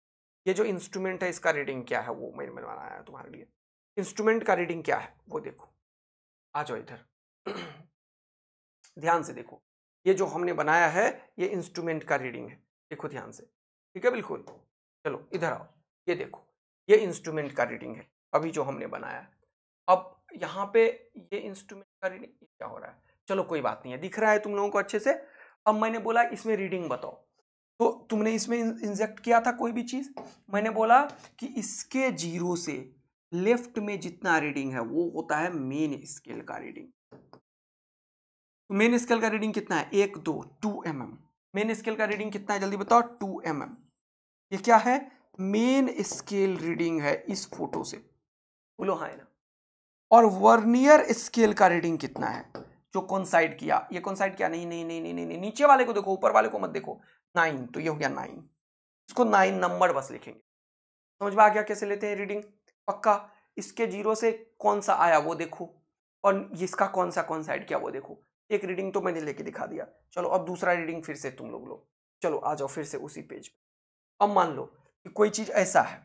ये जो इंस्ट्रूमेंट है इसका रीडिंग क्या है वो मैंने बनाया है तुम्हारे लिए। इंस्ट्रूमेंट का रीडिंग क्या है वो देखो, आ जाओ इधर ध्यान से देखो, ये जो हमने बनाया है ये इंस्ट्रूमेंट का रीडिंग है, देखो ध्यान से, ठीक है बिल्कुल। चलो इधर आओ, ये देखो ये इंस्ट्रूमेंट का रीडिंग है अभी जो हमने बनाया है। अब यहाँ पे ये इंस्ट्रूमेंट का रीडिंग क्या हो रहा है, चलो कोई बात नहीं है, दिख रहा है तुम लोगों को अच्छे से। अब मैंने बोला इसमें रीडिंग बताओ, तो तुमने इसमें इंजेक्ट किया था कोई भी चीज, मैंने बोला कि इसके जीरो से लेफ्ट में जितना रीडिंग है वो होता है मेन स्केल का रीडिंग। मेन स्केल का रीडिंग कितना है? 1 2 2 mm। मेन स्केल का रीडिंग कितना है जल्दी बताओ? 2 mm। ये क्या है? मेन स्केल रीडिंग है इस फोटो से, बोलो हाँ है ना। और वर्नियर स्केल का रीडिंग कितना है? जो कॉन्साइड किया, ये कॉन्साइड किया नहीं नहीं नहीं नहीं नहीं, नीचे वाले को देखो, ऊपर वाले को मत देखो। 9, तो ये हो गया 9, इसको 9 नंबर बस लिखेंगे। समझ में आ गया कैसे लेते हैं रीडिंग? पक्का। इसके जीरो से कौन सा आया वो देखो, और इसका कौन सा कॉन्साइड किया वो देखो। एक रीडिंग तो मैंने लेके दिखा दिया, चलो अब दूसरा रीडिंग फिर से तुम लोग लो। चलो आ जाओ फिर से उसी पेज पे। अब मान लो कि कोई चीज ऐसा है,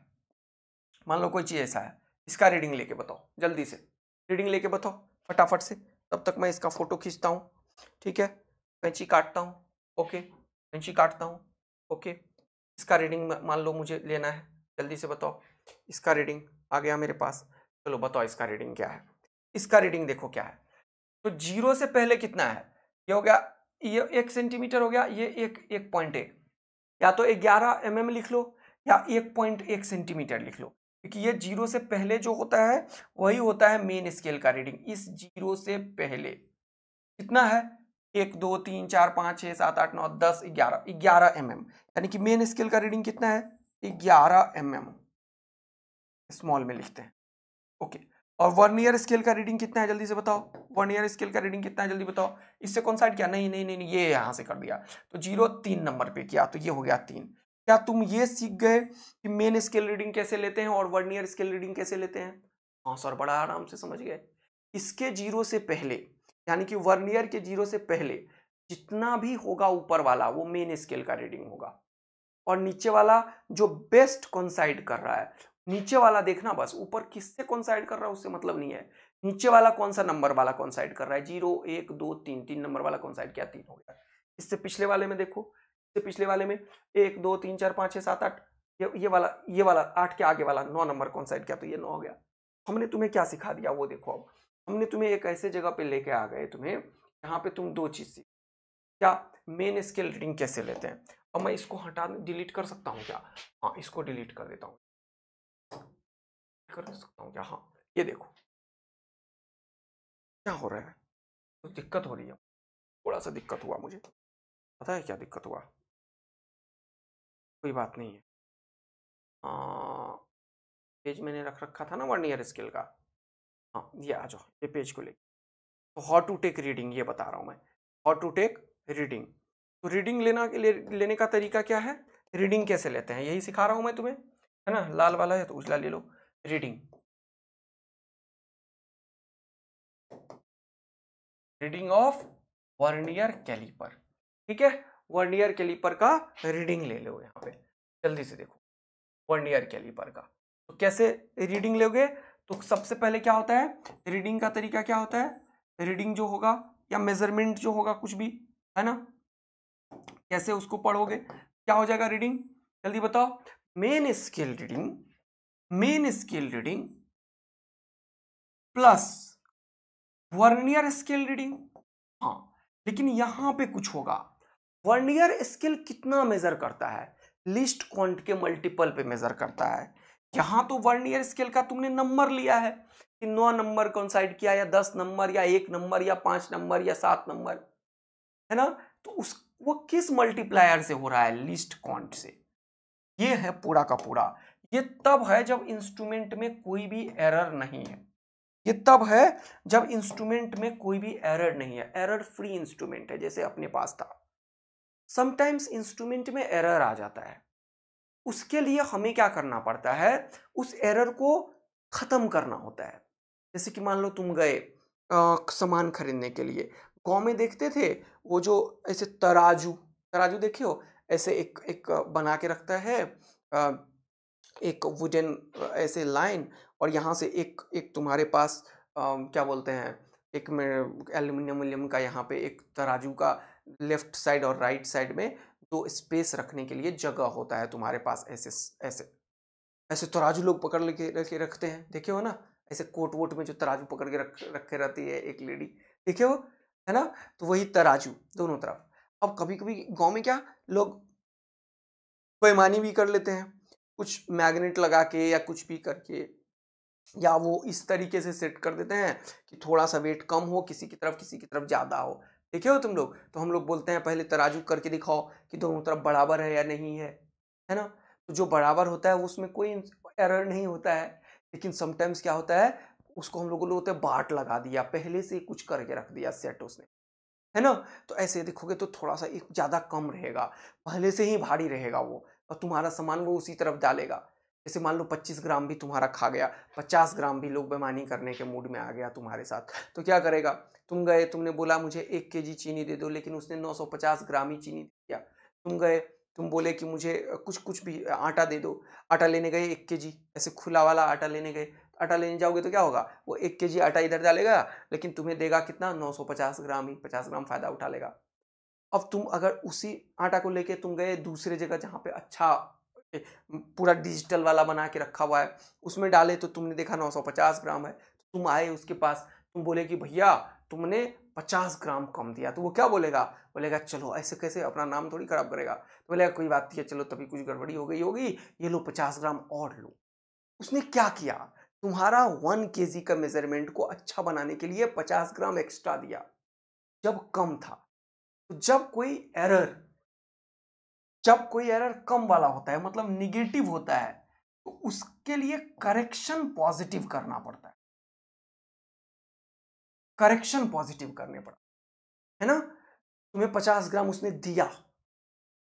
मान लो कोई चीज ऐसा है, इसका रीडिंग लेके बताओ जल्दी से, रीडिंग लेके बताओ फटाफट से। तब तक मैं इसका फोटो खींचता हूँ, ठीक है, कैंची काटता हूँ, ओके, कैंची काटता हूँ, ओके। इसका रीडिंग मान लो मुझे लेना है, जल्दी से बताओ। इसका रीडिंग आ गया मेरे पास, चलो बताओ इसका रीडिंग क्या है। इसका रीडिंग देखो क्या है, तो जीरो से पहले कितना है? ये हो गया, ये 1 सेंटीमीटर हो गया, ये 1.1, या तो 11 mm लिख लो या 1.1 सेंटीमीटर लिख लो, क्योंकि ये जीरो से पहले जो होता है वही होता है मेन स्केल का रीडिंग। इस जीरो से पहले कितना है? 1 2 3 4 5 6 7 8 9 10 11, 11 mm, यानी कि मेन स्केल का रीडिंग कितना है? 11 mm, स्मॉल में लिखते हैं, ओके। और वर्नियर स्केल का रीडिंग कितना है जल्दी से बताओ? वर्नियर स्केल का रीडिंग कितना है जल्दी बताओ? इससे कौन साइड किया? नहीं नहीं नहीं नहीं, ये यहां से कर दिया, तो 0 3 नंबर पे किया, तो ये हो गया 3। क्या तुम ये सीख गए कि मेन स्केल रीडिंग कैसे लेते हैं और वर्नियर स्केल रीडिंग कैसे लेते हैं? हाँ सर, बड़ा आराम से समझ गए। इसके जीरो से पहले, यानी कि वर्नियर के जीरो से पहले जितना भी होगा ऊपर वाला वो मेन स्केल का रीडिंग होगा, और नीचे वाला जो बेस्ट कॉन्साइड कर रहा है, नीचे वाला देखना बस, ऊपर किससे कॉन्साइड कर रहा है उससे मतलब नहीं है। नीचे वाला कौन सा नंबर वाला कॉन्साइड कर रहा है? 0 1 2 3, 3 नंबर वाला कॉन्साइड किया, 3 हो गया। इससे पिछले वाले में देखो, इससे पिछले वाले में 1 2 3 4 5 6 7 8, ये वाला 8 के आगे वाला 9 नंबर कॉन्साइड किया, तो ये 9 हो गया। हमने तुम्हें क्या सिखा दिया वो देखो। अब हमने तुम्हें एक ऐसे जगह पे लेके आ गए तुम्हें, यहाँ पे तुम दो चीज सीख, क्या मेन स्केल रीडिंग कैसे लेते हैं। अब मैं इसको हटा डिलीट कर सकता हूँ क्या? हाँ, इसको डिलीट कर देता हूँ, कर सकता हूँ क्या? हाँ, ये देखो क्या हो रहा है, तो दिक्कत हो रही है, थोड़ा सा दिक्कत हुआ मुझे, पता है क्या दिक्कत हुआ? कोई बात नहीं है, पेज मैंने रख रखा था ना वर्नियर स्केल का। हाँ, ये आ जाओ, ये पेज को लेके, तो हाउ टू टेक रीडिंग ये बता रहा हूँ मैं, हाउ टू टेक रीडिंग। तो रीडिंग लेने का तरीका क्या है, रीडिंग कैसे लेते हैं यही सिखा रहा हूँ मैं तुम्हें, है ना। लाल वाला है तो उजला ले लो। Reading, reading of vernier calliper, ठीक है। वर्नियर कैलिपर का रीडिंग ले लो यहाँ पे, जल्दी से देखो वर्नियर कैलिपर का। तो कैसे रीडिंग लोगे? तो सबसे पहले क्या होता है, रीडिंग का तरीका क्या होता है, रीडिंग जो होगा या मेजरमेंट जो होगा कुछ भी, है ना, कैसे उसको पढ़ोगे, क्या हो जाएगा रीडिंग, जल्दी बताओ। Main scale reading, main scale reading plus vernier scale reading. हाँ, लेकिन यहां पे कुछ होगा, वर्नियर स्केल कितना मेजर करता है? लीस्ट काउंट के मल्टीपल पे मेजर करता है। यहां तो वर्नियर स्केल का तुमने नंबर लिया है कि 9 नंबर कॉन्साइड किया, या 10 नंबर, या 1 नंबर, या 5 नंबर, या 7 नंबर, है ना। तो उस वो किस मल्टीप्लायर से हो रहा है? लीस्ट काउंट से। ये है पूरा का पूरा। ये तब है जब इंस्ट्रूमेंट में कोई भी एरर नहीं है, ये तब है जब इंस्ट्रूमेंट में कोई भी एरर नहीं है, एरर फ्री इंस्ट्रूमेंट है जैसे अपने पास था। समटाइम्स इंस्ट्रूमेंट में एरर आ जाता है, उसके लिए हमें क्या करना पड़ता है, उस एरर को खत्म करना होता है। जैसे कि मान लो तुम गए सामान खरीदने के लिए, गांव में देखते थे वो जो ऐसे तराजू, तराजू देखे हो, ऐसे एक एक बना के रखता है, अ, एक वुडन ऐसे लाइन, और यहाँ से एक एक तुम्हारे पास क्या बोलते हैं, एक में एल्यूमिनियम का यहाँ पे एक तराजू का लेफ्ट साइड और राइट साइड में दो स्पेस रखने के लिए जगह होता है तुम्हारे पास। ऐसे ऐसे ऐसे तराजू लोग पकड़ लेके रखते हैं, देखे हो ना, ऐसे कोट वोट में जो तराजू पकड़ के रखे रहती है एक लेडी, देखे हो, है ना। तो वही तराजू दोनों तरफ। अब कभी कभी गांव में क्या लोग बेईमानी भी कर लेते हैं, कुछ मैग्नेट लगा के या कुछ भी करके, या वो इस तरीके से सेट कर देते हैं कि थोड़ा सा वेट कम हो किसी की तरफ ज्यादा हो। देखे हो तुम लोग? तो हम लोग बोलते हैं पहले तराजू करके दिखाओ कि दोनों तरफ बराबर है या नहीं है ना? तो जो बराबर होता है उसमें कोई एरर नहीं होता है, लेकिन समटाइम्स क्या होता है, उसको हम लोग बोलते हैं बाट लगा दिया, पहले से कुछ करके रख दिया सेट उसने, है ना? तो ऐसे देखोगे तो थोड़ा सा एक ज्यादा कम रहेगा, पहले से ही भारी रहेगा वो, और तुम्हारा सामान वो उसी तरफ डालेगा। जैसे मान लो 25 ग्राम भी तुम्हारा खा गया, 50 ग्राम भी लोग बेईमानी करने के मूड में आ गया तुम्हारे साथ, तो क्या करेगा? तुम गए, तुमने बोला मुझे 1 kg चीनी दे दो, लेकिन उसने 950 ग्राम ही चीनी दिया। तुम गए, तुम बोले कि मुझे कुछ कुछ भी आटा दे दो, आटा लेने गए 1 kg, ऐसे खुला वाला आटा लेने गए, आटा लेने जाओगे तो क्या होगा, वो 1 kg आटा इधर डालेगा, लेकिन तुम्हें देगा कितना, 950 ग्राम ही, 50 ग्राम फायदा उठा लेगा। अब तुम अगर उसी आटा को लेके तुम गए दूसरे जगह जहाँ पे अच्छा पूरा डिजिटल वाला बना के रखा हुआ है, उसमें डाले तो तुमने देखा 950 ग्राम है, तो तुम आए उसके पास, तुम बोले कि भैया तुमने 50 ग्राम कम दिया, तो वो क्या बोलेगा? बोलेगा चलो ऐसे कैसे, अपना नाम थोड़ी खराब करेगा, तो बोलेगा कोई बात नहीं है, चलो तभी कुछ गड़बड़ी हो गई होगी, ये लो 50 ग्राम और लो। उसने क्या किया, तुम्हारा 1 kg का मेजरमेंट को अच्छा बनाने के लिए 50 ग्राम एक्स्ट्रा दिया जब कम था। तो जब कोई एरर कम वाला होता है, मतलब निगेटिव होता है, तो उसके लिए करेक्शन पॉजिटिव करना पड़ता है, करेक्शन पॉजिटिव करने पड़ता है ना? तुम्हें 50 ग्राम उसने दिया,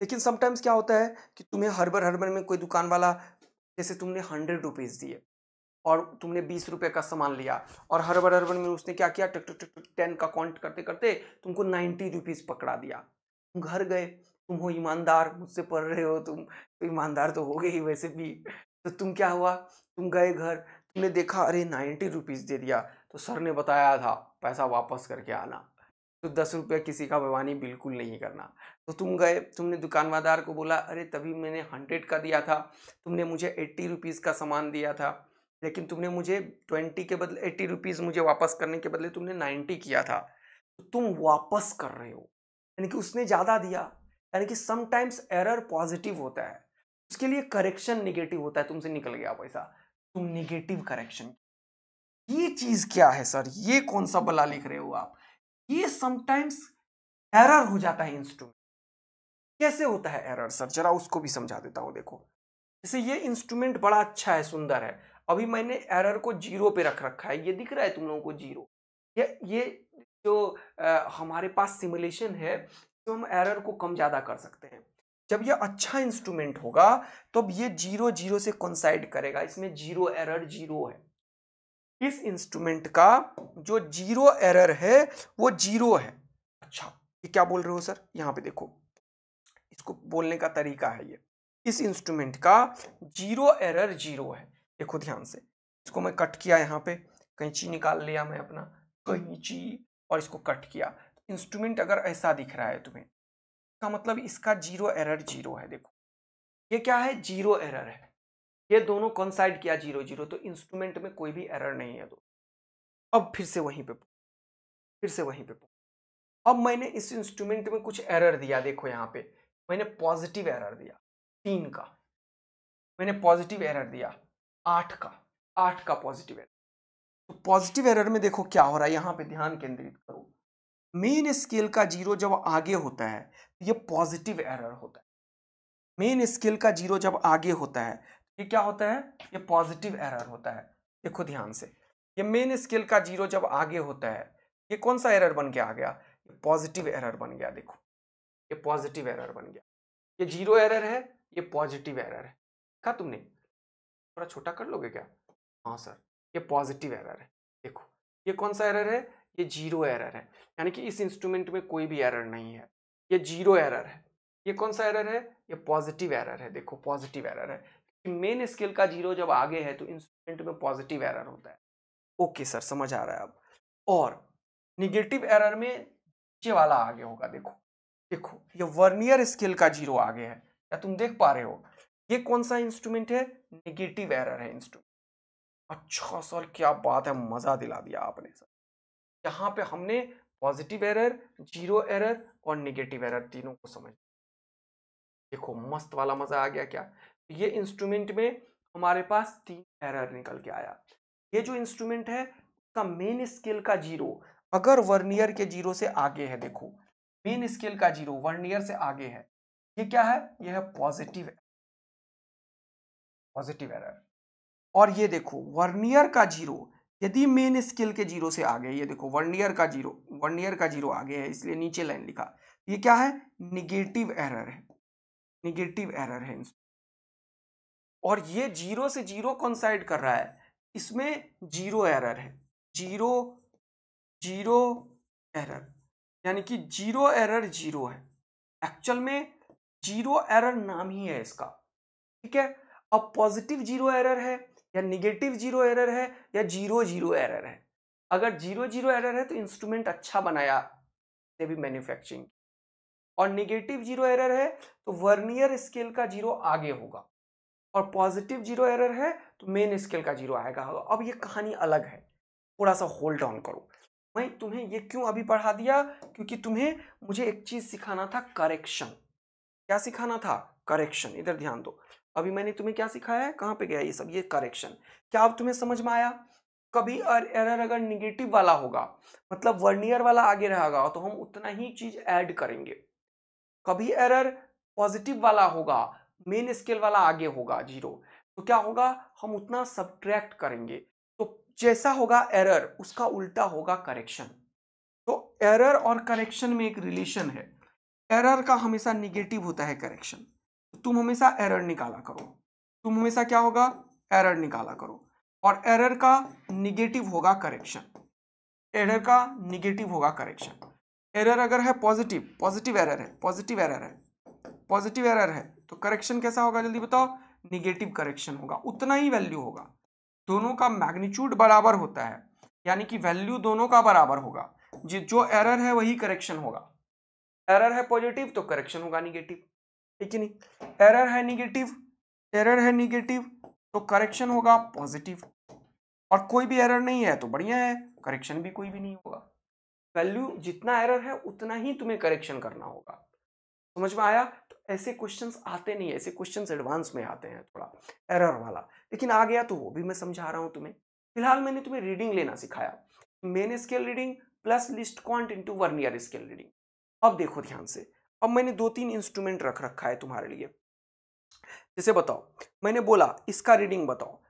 लेकिन समटाइम्स क्या होता है कि तुम्हें हड़बड़ में कोई दुकान वाला, जैसे तुमने 100 रुपीज दिए और तुमने 20 रुपए का सामान लिया, और हड़बड़ में उसने क्या किया, टक टक टक टक 10 का काउंट करते करते तुमको 90 रुपीज पकड़ा दिया। तुम घर गए, तुम हो ईमानदार, मुझसे पढ़ रहे हो तुम, तो ईमानदार तो हो गए ही वैसे भी। तो तुम क्या हुआ, तुम गए घर, तुमने देखा अरे 90 रुपीज दे दिया, तो सर ने बताया था पैसा वापस करके आना, तो 10 रुपया किसी का बेईमानी बिल्कुल नहीं करना। तो तुम गए, तुमने दुकानदार को बोला अरे तभी मैंने 100 का दिया था, तुमने मुझे 80 रुपीज का सामान दिया था, लेकिन तुमने मुझे 20 के बदले 80 रुपीज मुझे वापस करने के बदले तुमने 90 किया था, तो तुम वापस कर रहे हो, यानी कि उसने ज्यादा दिया। यानी कि समटाइम्स एरर पॉजिटिव होता है, उसके लिए करेक्शन निगेटिव होता है, तुमसे निकल गया पैसा, तुम निगेटिव करेक्शन। ये चीज क्या है सर, ये कौन सा बला लिख रहे हो आप? ये समटाइम्स एरर हो जाता है इंस्ट्रूमेंट। कैसे होता है एरर सर, जरा उसको भी समझा देता हूं। देखो, जैसे ये इंस्ट्रूमेंट बड़ा अच्छा है, सुंदर है, अभी मैंने एरर को 0 पे रख रखा है, ये दिख रहा है तुम लोगों को 0। ये जो हमारे पास सिमुलेशन है, तो हम एरर को कम ज्यादा कर सकते हैं। जब ये अच्छा इंस्ट्रूमेंट होगा तो अब ये 0 0 से कोइंसाइड करेगा, इसमें 0 एरर 0 है। इस इंस्ट्रूमेंट का जो 0 एरर है वो 0 है। अच्छा, ये क्या बोल रहे हो सर? यहाँ पे देखो, इसको बोलने का तरीका है ये, इस इंस्ट्रूमेंट का 0 एरर 0 है। देखो ध्यान से, इसको मैं कट किया, यहाँ पे कैंची निकाल लिया मैं अपना कैंची, और इसको कट किया। इंस्ट्रूमेंट अगर ऐसा दिख रहा है तुम्हें, इसका मतलब इसका 0 एरर 0 है। देखो ये क्या है, 0 एरर है, ये दोनों कॉन्साइड किया 0 0, तो इंस्ट्रूमेंट में कोई भी एरर नहीं है। तो अब फिर से वहीं पे अब मैंने इस इंस्ट्रूमेंट में कुछ एरर दिया, देखो यहाँ पे मैंने पॉजिटिव एरर दिया 3 का, मैंने पॉजिटिव एरर दिया 8 का पॉजिटिव एरर। तो पॉजिटिव एरर में देखो क्या हो रहा है, यहाँ पे ध्यान केंद्रित करो, मेन स्केल का 0 जब आगे होता है तो ये पॉजिटिव एरर होता है। मेन स्केल का 0 जब आगे होता है ये क्या होता है, ये पॉजिटिव एरर होता है। देखो ध्यान से, ये मेन स्केल का 0 जब आगे होता है, ये कौन सा एरर बन के आ गया, ये पॉजिटिव एरर बन गया। देखो ये पॉजिटिव एरर बन गया, ये 0 एरर है, ये पॉजिटिव एरर है। कहा तुमने, थोड़ा छोटा कर लोगे क्या? हाँ सर, ये पॉजिटिव एरर है। देखो ये कौन सा एरर है, ये 0 एरर है, यानी कि इस इंस्ट्रूमेंट में कोई भी एरर नहीं है, ये 0 एरर है। ये कौन सा एरर है, ये पॉजिटिव एरर है। देखो पॉजिटिव एरर है, मेन स्केल का 0 जब आगे है तो इंस्ट्रूमेंट में पॉजिटिव एरर होता है। ओके सर, समझ आ रहा है अब। और निगेटिव एरर में नीचे वाला आगे होगा। देखो देखो, ये वर्नियर स्केल का 0 आगे है, क्या तुम देख पा रहे हो? ये कौन सा इंस्ट्रूमेंट है, निगेटिव एरर है इंस्ट्रूमेंट। अच्छा सर, क्या बात है, मजा दिला दिया आपने सर। यहाँ पे हमने पॉजिटिव एरर, 0 एरर और निगेटिव एरर तीनों को समझ। देखो मस्त वाला मजा आ गया क्या। ये इंस्ट्रूमेंट में हमारे पास 3 एरर निकल के आया। ये जो इंस्ट्रूमेंट है उसका मेन स्केल का 0 अगर वर्नियर के 0 से आगे है, देखो मेन स्केल का 0 वर्नियर से आगे है, ये क्या है, ये है पॉजिटिव एरर। और ये देखो वर्नियर का 0 यदि मेन स्केल के 0 से आगे, ये देखो वर्नियर का 0 आगे है इसलिए नीचे लाइन लिखा, ये क्या है, निगेटिव एरर है। और ये 0 से 0 कोइंसाइड कर रहा है, इसमें 0 एरर है, 0 एरर, यानी कि 0 एरर 0 है। एक्चुअल में 0 एरर नाम ही है इसका, ठीक है। अब पॉजिटिव 0 एरर है या निगेटिव 0 एरर है या 0 एरर है। अगर 0 एरर है तो इंस्ट्रूमेंट अच्छा बनाया से भी मैन्युफैक्चरिंग, और निगेटिव 0 एरर है तो वर्नियर स्केल का 0 आगे होगा, और पॉजिटिव 0 एरर है तो मेन स्केल का 0 आएगा। अब ये कहानी अलग है, थोड़ा सा होल्ड ऑन करो। मैं तुम्हें ये क्यों अभी पढ़ा दिया, क्योंकि तुम्हें मुझे एक चीज सिखाना था, करेक्शन। क्या सिखाना था, करेक्शन। इधर ध्यान दो, अभी मैंने तुम्हें क्या सिखाया है, कहां पे गया ये सब, ये करेक्शन। क्या अब तुम्हें समझ में आया। कभी एरर अगर निगेटिव वाला होगा, मतलब वर्नियर वाला आगे रहेगा, तो हम उतना ही चीज ऐड करेंगे। कभी एरर पॉजिटिव वाला होगा, मेन स्केल वाला आगे होगा 0, तो क्या होगा, हम उतना सब्ट्रैक्ट करेंगे। तो जैसा होगा एरर उसका उल्टा होगा करेक्शन। तो एरर और करेक्शन में एक रिलेशन है। एरर का हमेशा निगेटिव होता है करेक्शन। तुम हमेशा एरर निकाला करो, तुम हमेशा क्या होगा, एरर निकाला करो, और एरर का निगेटिव होगा करेक्शन। एरर का निगेटिव होगा करेक्शन। एरर अगर है पॉजिटिव एरर है तो करेक्शन कैसा होगा, जल्दी बताओ, निगेटिव करेक्शन होगा, उतना ही वैल्यू होगा। दोनों का मैग्नीट्यूड बराबर होता है, यानी कि वैल्यू दोनों का बराबर होगा। जो एरर है वही करेक्शन होगा। एरर है पॉजिटिव तो करेक्शन होगा निगेटिव, ठीक है नहीं। एरर है निगेटिव तो करेक्शन होगा पॉजिटिव, और कोई भी एरर नहीं है तो बढ़िया है, करेक्शन भी कोई भी नहीं होगा। वैल्यू जितना एरर है उतना ही तुम्हें करेक्शन करना होगा। समझ में आया। तो ऐसे क्वेश्चंस आते नहीं, ऐसे क्वेश्चंस एडवांस में आते हैं थोड़ा एरर वाला, लेकिन आ गया तो वो भी मैं समझा रहा हूं तुम्हें। फिलहाल मैंने तुम्हें रीडिंग लेना सिखाया, main scale reading plus list quant into vernier scale reading. अब देखो ध्यान से, अब मैंने 2-3 इंस्ट्रूमेंट रख रखा है तुम्हारे लिए। जैसे बताओ, मैंने बोला इसका रीडिंग बताओ,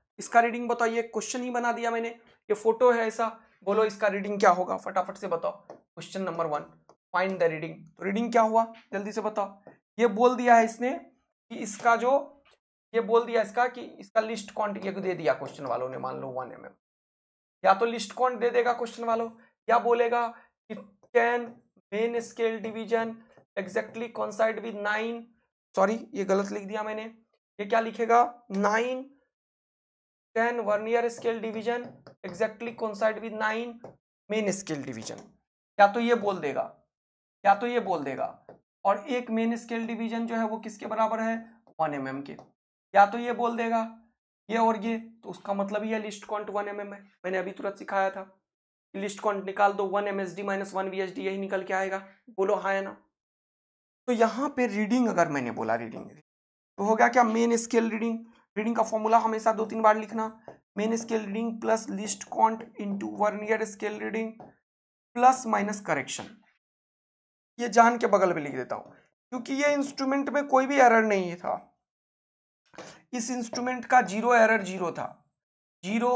ये क्वेश्चन ही बना दिया मैंने, ये फोटो है ऐसा, बोलो इसका रीडिंग क्या होगा, फटाफट से बताओ। Question number 1, find the reading. तो रीडिंग क्या हुआ, जल्दी से बताओ। ये बोल दिया है इसने कि इसका जो, ये बोल दिया इसका कि इसका लिस्ट क्वांट ये दे दिया क्वेश्चन वालों ने, मान लो 1 mm। या तो लिस्ट क्वांट दे देगा क्वेश्चन वालों, या बोलेगा कि 10 main scale division exactly coincide with 9, sorry ये गलत लिख दिया मैंने, ये क्या लिखेगा, 9 10 vernier scale division exactly coincide with 9 main scale division. या तो ये बोल देगा, और एक मेन स्केल डिवीजन जो है वो किसके बराबर है, 1 mm के। या तो ये बोल देगा ये और ये, तो उसका मतलब ये लिस्ट क्वांट 1 mm है। मैंने अभी तुरंत सिखाया था, लिस्ट क्वांट निकाल दो, 1 MSD माइनस 1 VSD, यही निकल के आएगा। बोलो हाँ है ना। तो यहाँ पे रीडिंग अगर मैंने बोला रीडिंग, तो हो गया क्या, मेन स्केल रीडिंग। रीडिंग का फॉर्मूला हमेशा 2-3 बार लिखना, main scale reading plus list quant into vernier scale reading plus minus correction. ये जान के बगल में लिख देता हूं, क्योंकि ये इंस्ट्रूमेंट में कोई भी एरर नहीं था। इस इंस्ट्रूमेंट का 0 एरर 0 था, 0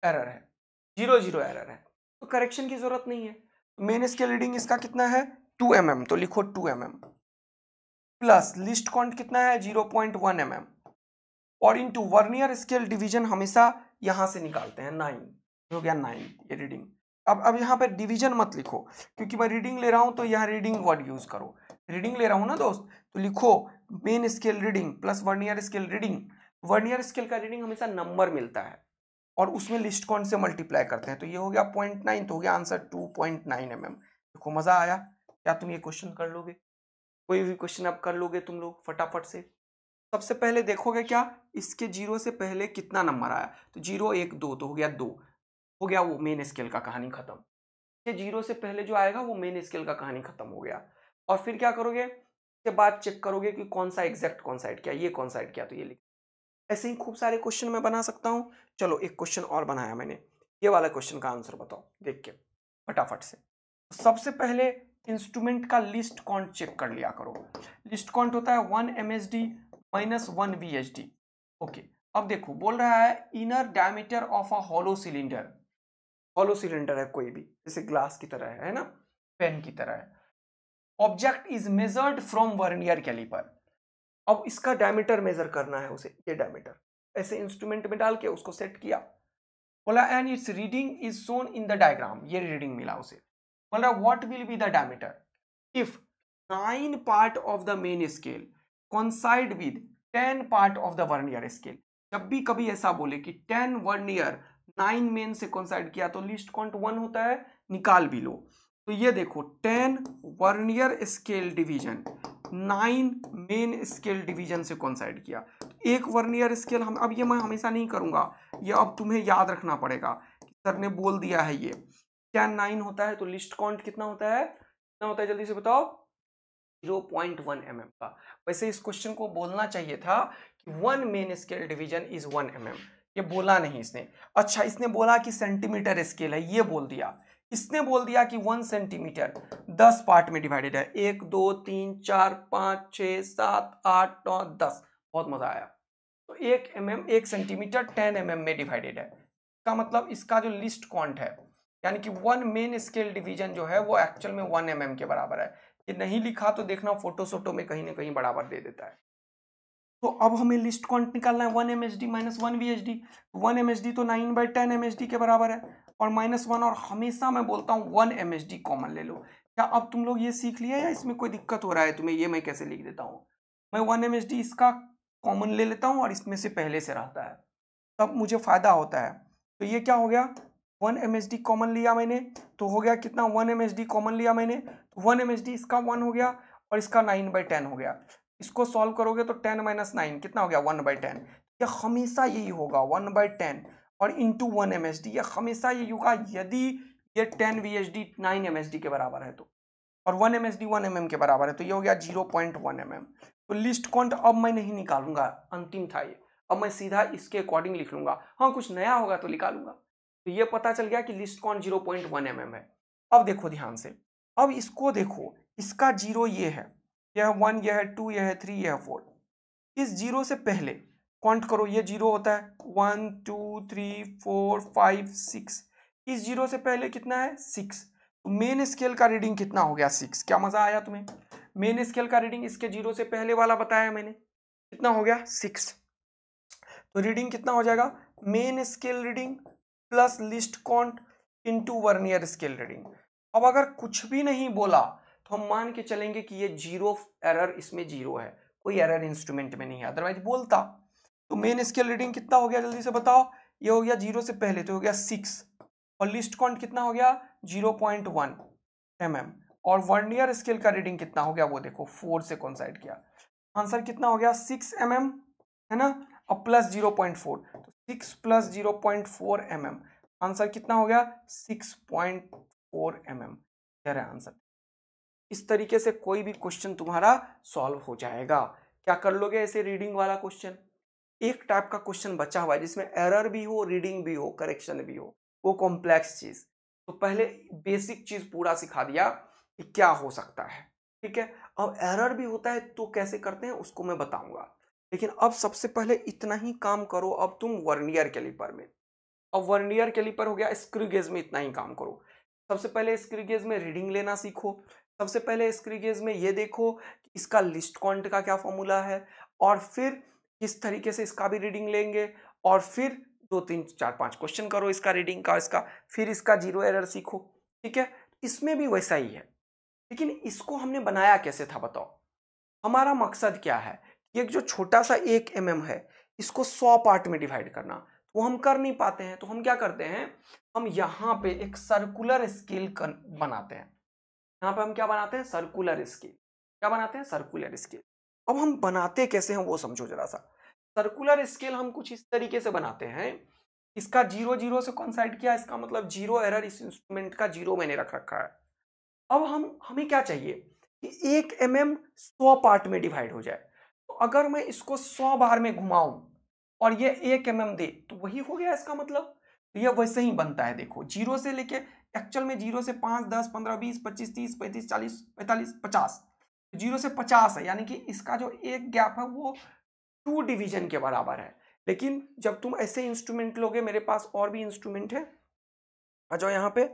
एरर है, 0 एरर है, तो करेक्शन की जरूरत नहीं है। मेन स्केल रीडिंग इसका कितना है, 2 mm, तो लिखो 2 mm प्लस लिस्ट क्वांट कितना है, 0.1 mm, और इनटू वर्नियर स्केल डिवीजन हमेशा यहां से निकालते हैं, 9 हो गया 9 ये रीडिंग। अब यहाँ पे डिवीजन मत लिखो, क्योंकि मैं रीडिंग ले रहा हूं तो यहाँ रीडिंग वर्ड यूज करो। रीडिंग ले रहा हूं ना दोस्त, तो लिखो main scale reading plus vernier scale reading. Vernier scale का रीडिंग हमेशा नंबर मिलता है और उसमें लिस्ट कौन से मल्टीप्लाई करते हैं, तो ये हो गया 0.9, तो हो गया आंसर 2.9 mm। देखो मजा आया। क्या तुम ये क्वेश्चन कर लोगे, कोई भी क्वेश्चन आप कर लोगे तुम लोग फटाफट से। सबसे पहले देखोगे क्या, इसके 0 से पहले कितना नंबर आया, तो 0 1 2, तो हो गया 2, हो गया वो मेन स्केल का कहानी खत्म। ये 0 से पहले जो आएगा वो मेन स्केल का कहानी खत्म हो गया। और फिर क्या करोगे, उसके बाद चेक करोगे कि कौन सा एग्जैक्ट कौन सा ऐड किया, ये कौन सा ऐड किया तो ये लिख। ऐसे ही खूब सारे क्वेश्चन मैं बना सकता हूं। चलो एक क्वेश्चन और बनाया मैंने, ये वाला क्वेश्चन का आंसर बताओ देख के फटाफट से। सबसे पहले इंस्ट्रूमेंट का लिस्ट काउंट चेक कर लिया करो। लिस्ट काउंट होता है 1 MSD माइनस 1 VSD। ओके, अब देखो बोल रहा है inner diameter of a hollow cylinder. Hollow cylinder है कोई भी, जैसे ग्लास की तरह है ना, पेन की तरह है। Object is measured from vernier caliper. अब इसका डायमीटर मेजर करना है उसे, ये डायमीटर ऐसे इंस्ट्रूमेंट में डाल के उसको सेट किया। बोला and it's reading is shown in the diagram, ये रीडिंग मिला उसे। बोल रहा what will be the diameter if 9 part of the main scale coincide with 10 part of the vernier scale. जब भी कभी ऐसा बोले कि 10 वर्नियर 9 मेन से coincide किया तो लिस्ट काउंट 1 होता है, निकाल भी लो। तो ये देखो 10 vernier scale division 9 main scale division से coincide किया। एक वर्नियर स्केल हम, अब ये मैं हमेशा नहीं करूंगा, ये अब तुम्हें याद रखना पड़ेगा कि सर ने बोल दिया है ये 10 9 होता है तो लिस्ट काउंट कितना होता है, कितना होता है जल्दी से बताओ, 0.1 mm का। वैसे इस क्वेश्चन को बोलना चाहिए था कि 1 main scale division is 1 mm, ये बोला नहीं इसने। अच्छा इसने बोला कि सेंटीमीटर स्केल है, ये बोल दिया। इसने बोल दिया कि 1 सेंटीमीटर 10 पार्ट में डिवाइडेड है, 1 2 3 4 5 6 7 8 9 10। बहुत मजा आया। तो 1 mm 1 सेंटीमीटर 10 mm में डिवाइडेड है। इसका मतलब इसका जो लिस्ट काउंट है, यानी कि 1 मेन स्केल डिवीजन जो है वो एक्चुअल में 1 mm के बराबर है। ये नहीं लिखा तो देखना फोटो सोटो में कहीं ना कहीं बराबर दे देता है। तो अब हमें लिस्ट काउंट निकालना है 1 MSD माइनस 1 VSD। 1 MSD तो 9/10 MSD के बराबर है, और -1, और हमेशा मैं बोलता हूँ 1 MSD कॉमन ले लो। क्या अब तुम लोग ये सीख लिया या इसमें कोई दिक्कत हो रहा है तुम्हें, ये मैं कैसे लिख देता हूँ, मैं 1 MSD इसका कॉमन ले लेता हूँ और इसमें से पहले से रहता है, तब मुझे फायदा होता है। तो ये क्या हो गया, 1 MSD कॉमन लिया मैंने तो हो गया कितना, 1 MSD कॉमन लिया मैंने, 1 MSD इसका 1 हो गया और इसका 9/10 हो गया। इसको सॉल्व करोगे तो 10 - 9 कितना हो गया, 1/10। ये हमेशा यही होगा 1/10 और इंटू 1 MSD, ये हमेशा यही होगा यदि ये 10 VSD 9 MSD के बराबर है तो, और 1 MSD 1 mm के बराबर है तो ये हो गया 0.1 mm। तो लिस्ट काउंट अब मैं नहीं निकालूंगा, अंतिम था ये, अब मैं सीधा इसके अकॉर्डिंग लिख लूंगा। हाँ कुछ नया होगा तो निकालूंगा। तो ये पता चल गया कि लिस्ट काउंट 0.1 mm है। अब देखो ध्यान से, अब इसको देखो, इसका 0 ये है, यह 1, यह है 2, यह है 3, यह है 4। इस 0 से पहले काउंट करो, ये 0 होता है 1 2 3 4 5 6। इस 0 से पहले कितना है 6। तो मेन स्केल का रीडिंग कितना हो गया 6। क्या मजा आया तुम्हें, मेन स्केल का रीडिंग इसके 0 से पहले वाला बताया मैंने, कितना हो गया 6। तो रीडिंग कितना हो जाएगा, main scale reading plus least count into vernier scale reading. अब अगर कुछ भी नहीं बोला तो हम मान के चलेंगे कि ये 0 एरर, इसमें 0 है, कोई एरर इंस्ट्रूमेंट में नहीं है, अदरवाइज बोलता। तो मेन स्केल रीडिंग कितना हो गया जल्दी से बताओ, ये हो गया 0 से पहले तो हो गया 6, और लिस्ट काउंट कितना हो गया 0.1 mm, और वर्नियर स्केल का रीडिंग कितना हो गया वो देखो 4 से कोइंसाइड किया। आंसर कितना हो गया 6 mm है ना, और प्लस 0.4, तो 6 प्लस 0.4 mm, आंसर कितना हो गया 6.4 mm। क्या है आंसर। इस तरीके से कोई भी क्वेश्चन तुम्हारा सॉल्व हो जाएगा। क्या कर लोगे ऐसे रीडिंग वाला क्वेश्चन। एक टाइप का क्वेश्चन बचा हुआ है जिसमें एरर भी हो, रीडिंग भी हो, करेक्शन भी हो, वो कॉम्प्लेक्स चीज। तो पहले बेसिक चीज पूरा सिखा दिया कि क्या हो सकता है, ठीक है। अब एरर भी होता है तो कैसे करते हैं उसको मैं बताऊंगा, लेकिन अब सबसे पहले इतना ही काम करो अब तुम वर्नियर कैलिपर में। अब वर्नियर कैलिपर हो गया, स्क्रू गेज में इतना ही काम करो। सबसे पहले स्क्रू गेज में रीडिंग लेना सीखो। सबसे पहले स्क्रू गेज में ये देखो कि इसका लिस्ट काउंट का क्या फॉर्मूला है, और फिर किस तरीके से इसका भी रीडिंग लेंगे, और फिर 2 3 4 5 क्वेश्चन करो इसका रीडिंग का, इसका फिर इसका 0 एरर सीखो, ठीक है। इसमें भी वैसा ही है, लेकिन इसको हमने बनाया कैसे था बताओ। हमारा मकसद क्या है, ये जो छोटा सा 1 mm है इसको 100 पार्ट में डिवाइड करना, वो हम कर नहीं पाते हैं। तो हम क्या करते हैं, हम यहाँ पे एक सर्कुलर स्केल बनाते हैं। यहाँ पे हम क्या बनाते हैं, सर्कुलर स्केल। क्या बनाते हैं, सर्कुलर स्केल। अब हम बनाते कैसे हैं वो समझो जरा सा। सर्कुलर स्केल हम कुछ इस तरीके से बनाते हैं, इसका 0 0 से कोइंसाइड किया, इसका मतलब 0 एरर, इस इंस्ट्रूमेंट का 0 मैंने रख रखा है। अब हमें क्या चाहिए, कि 1 mm 100 पार्ट में डिवाइड हो जाए। तो अगर मैं इसको 100 बार में घुमाऊं और ये 1 mm दे तो वही हो गया इसका मतलब। तो ये वैसे ही बनता है, देखो जीरो से लेके एक्चुअल में जीरो से 5, 10, 15, 20, 25, 30, 35, 40, 45, 50, जीरो से 50 है, यानी कि इसका जो एक गैप है वो 2 डिवीजन के बराबर है। लेकिन जब तुम ऐसे इंस्ट्रूमेंट लोगे, मेरे पास और भी इंस्ट्रूमेंट है, आ जाओ यहाँ पे,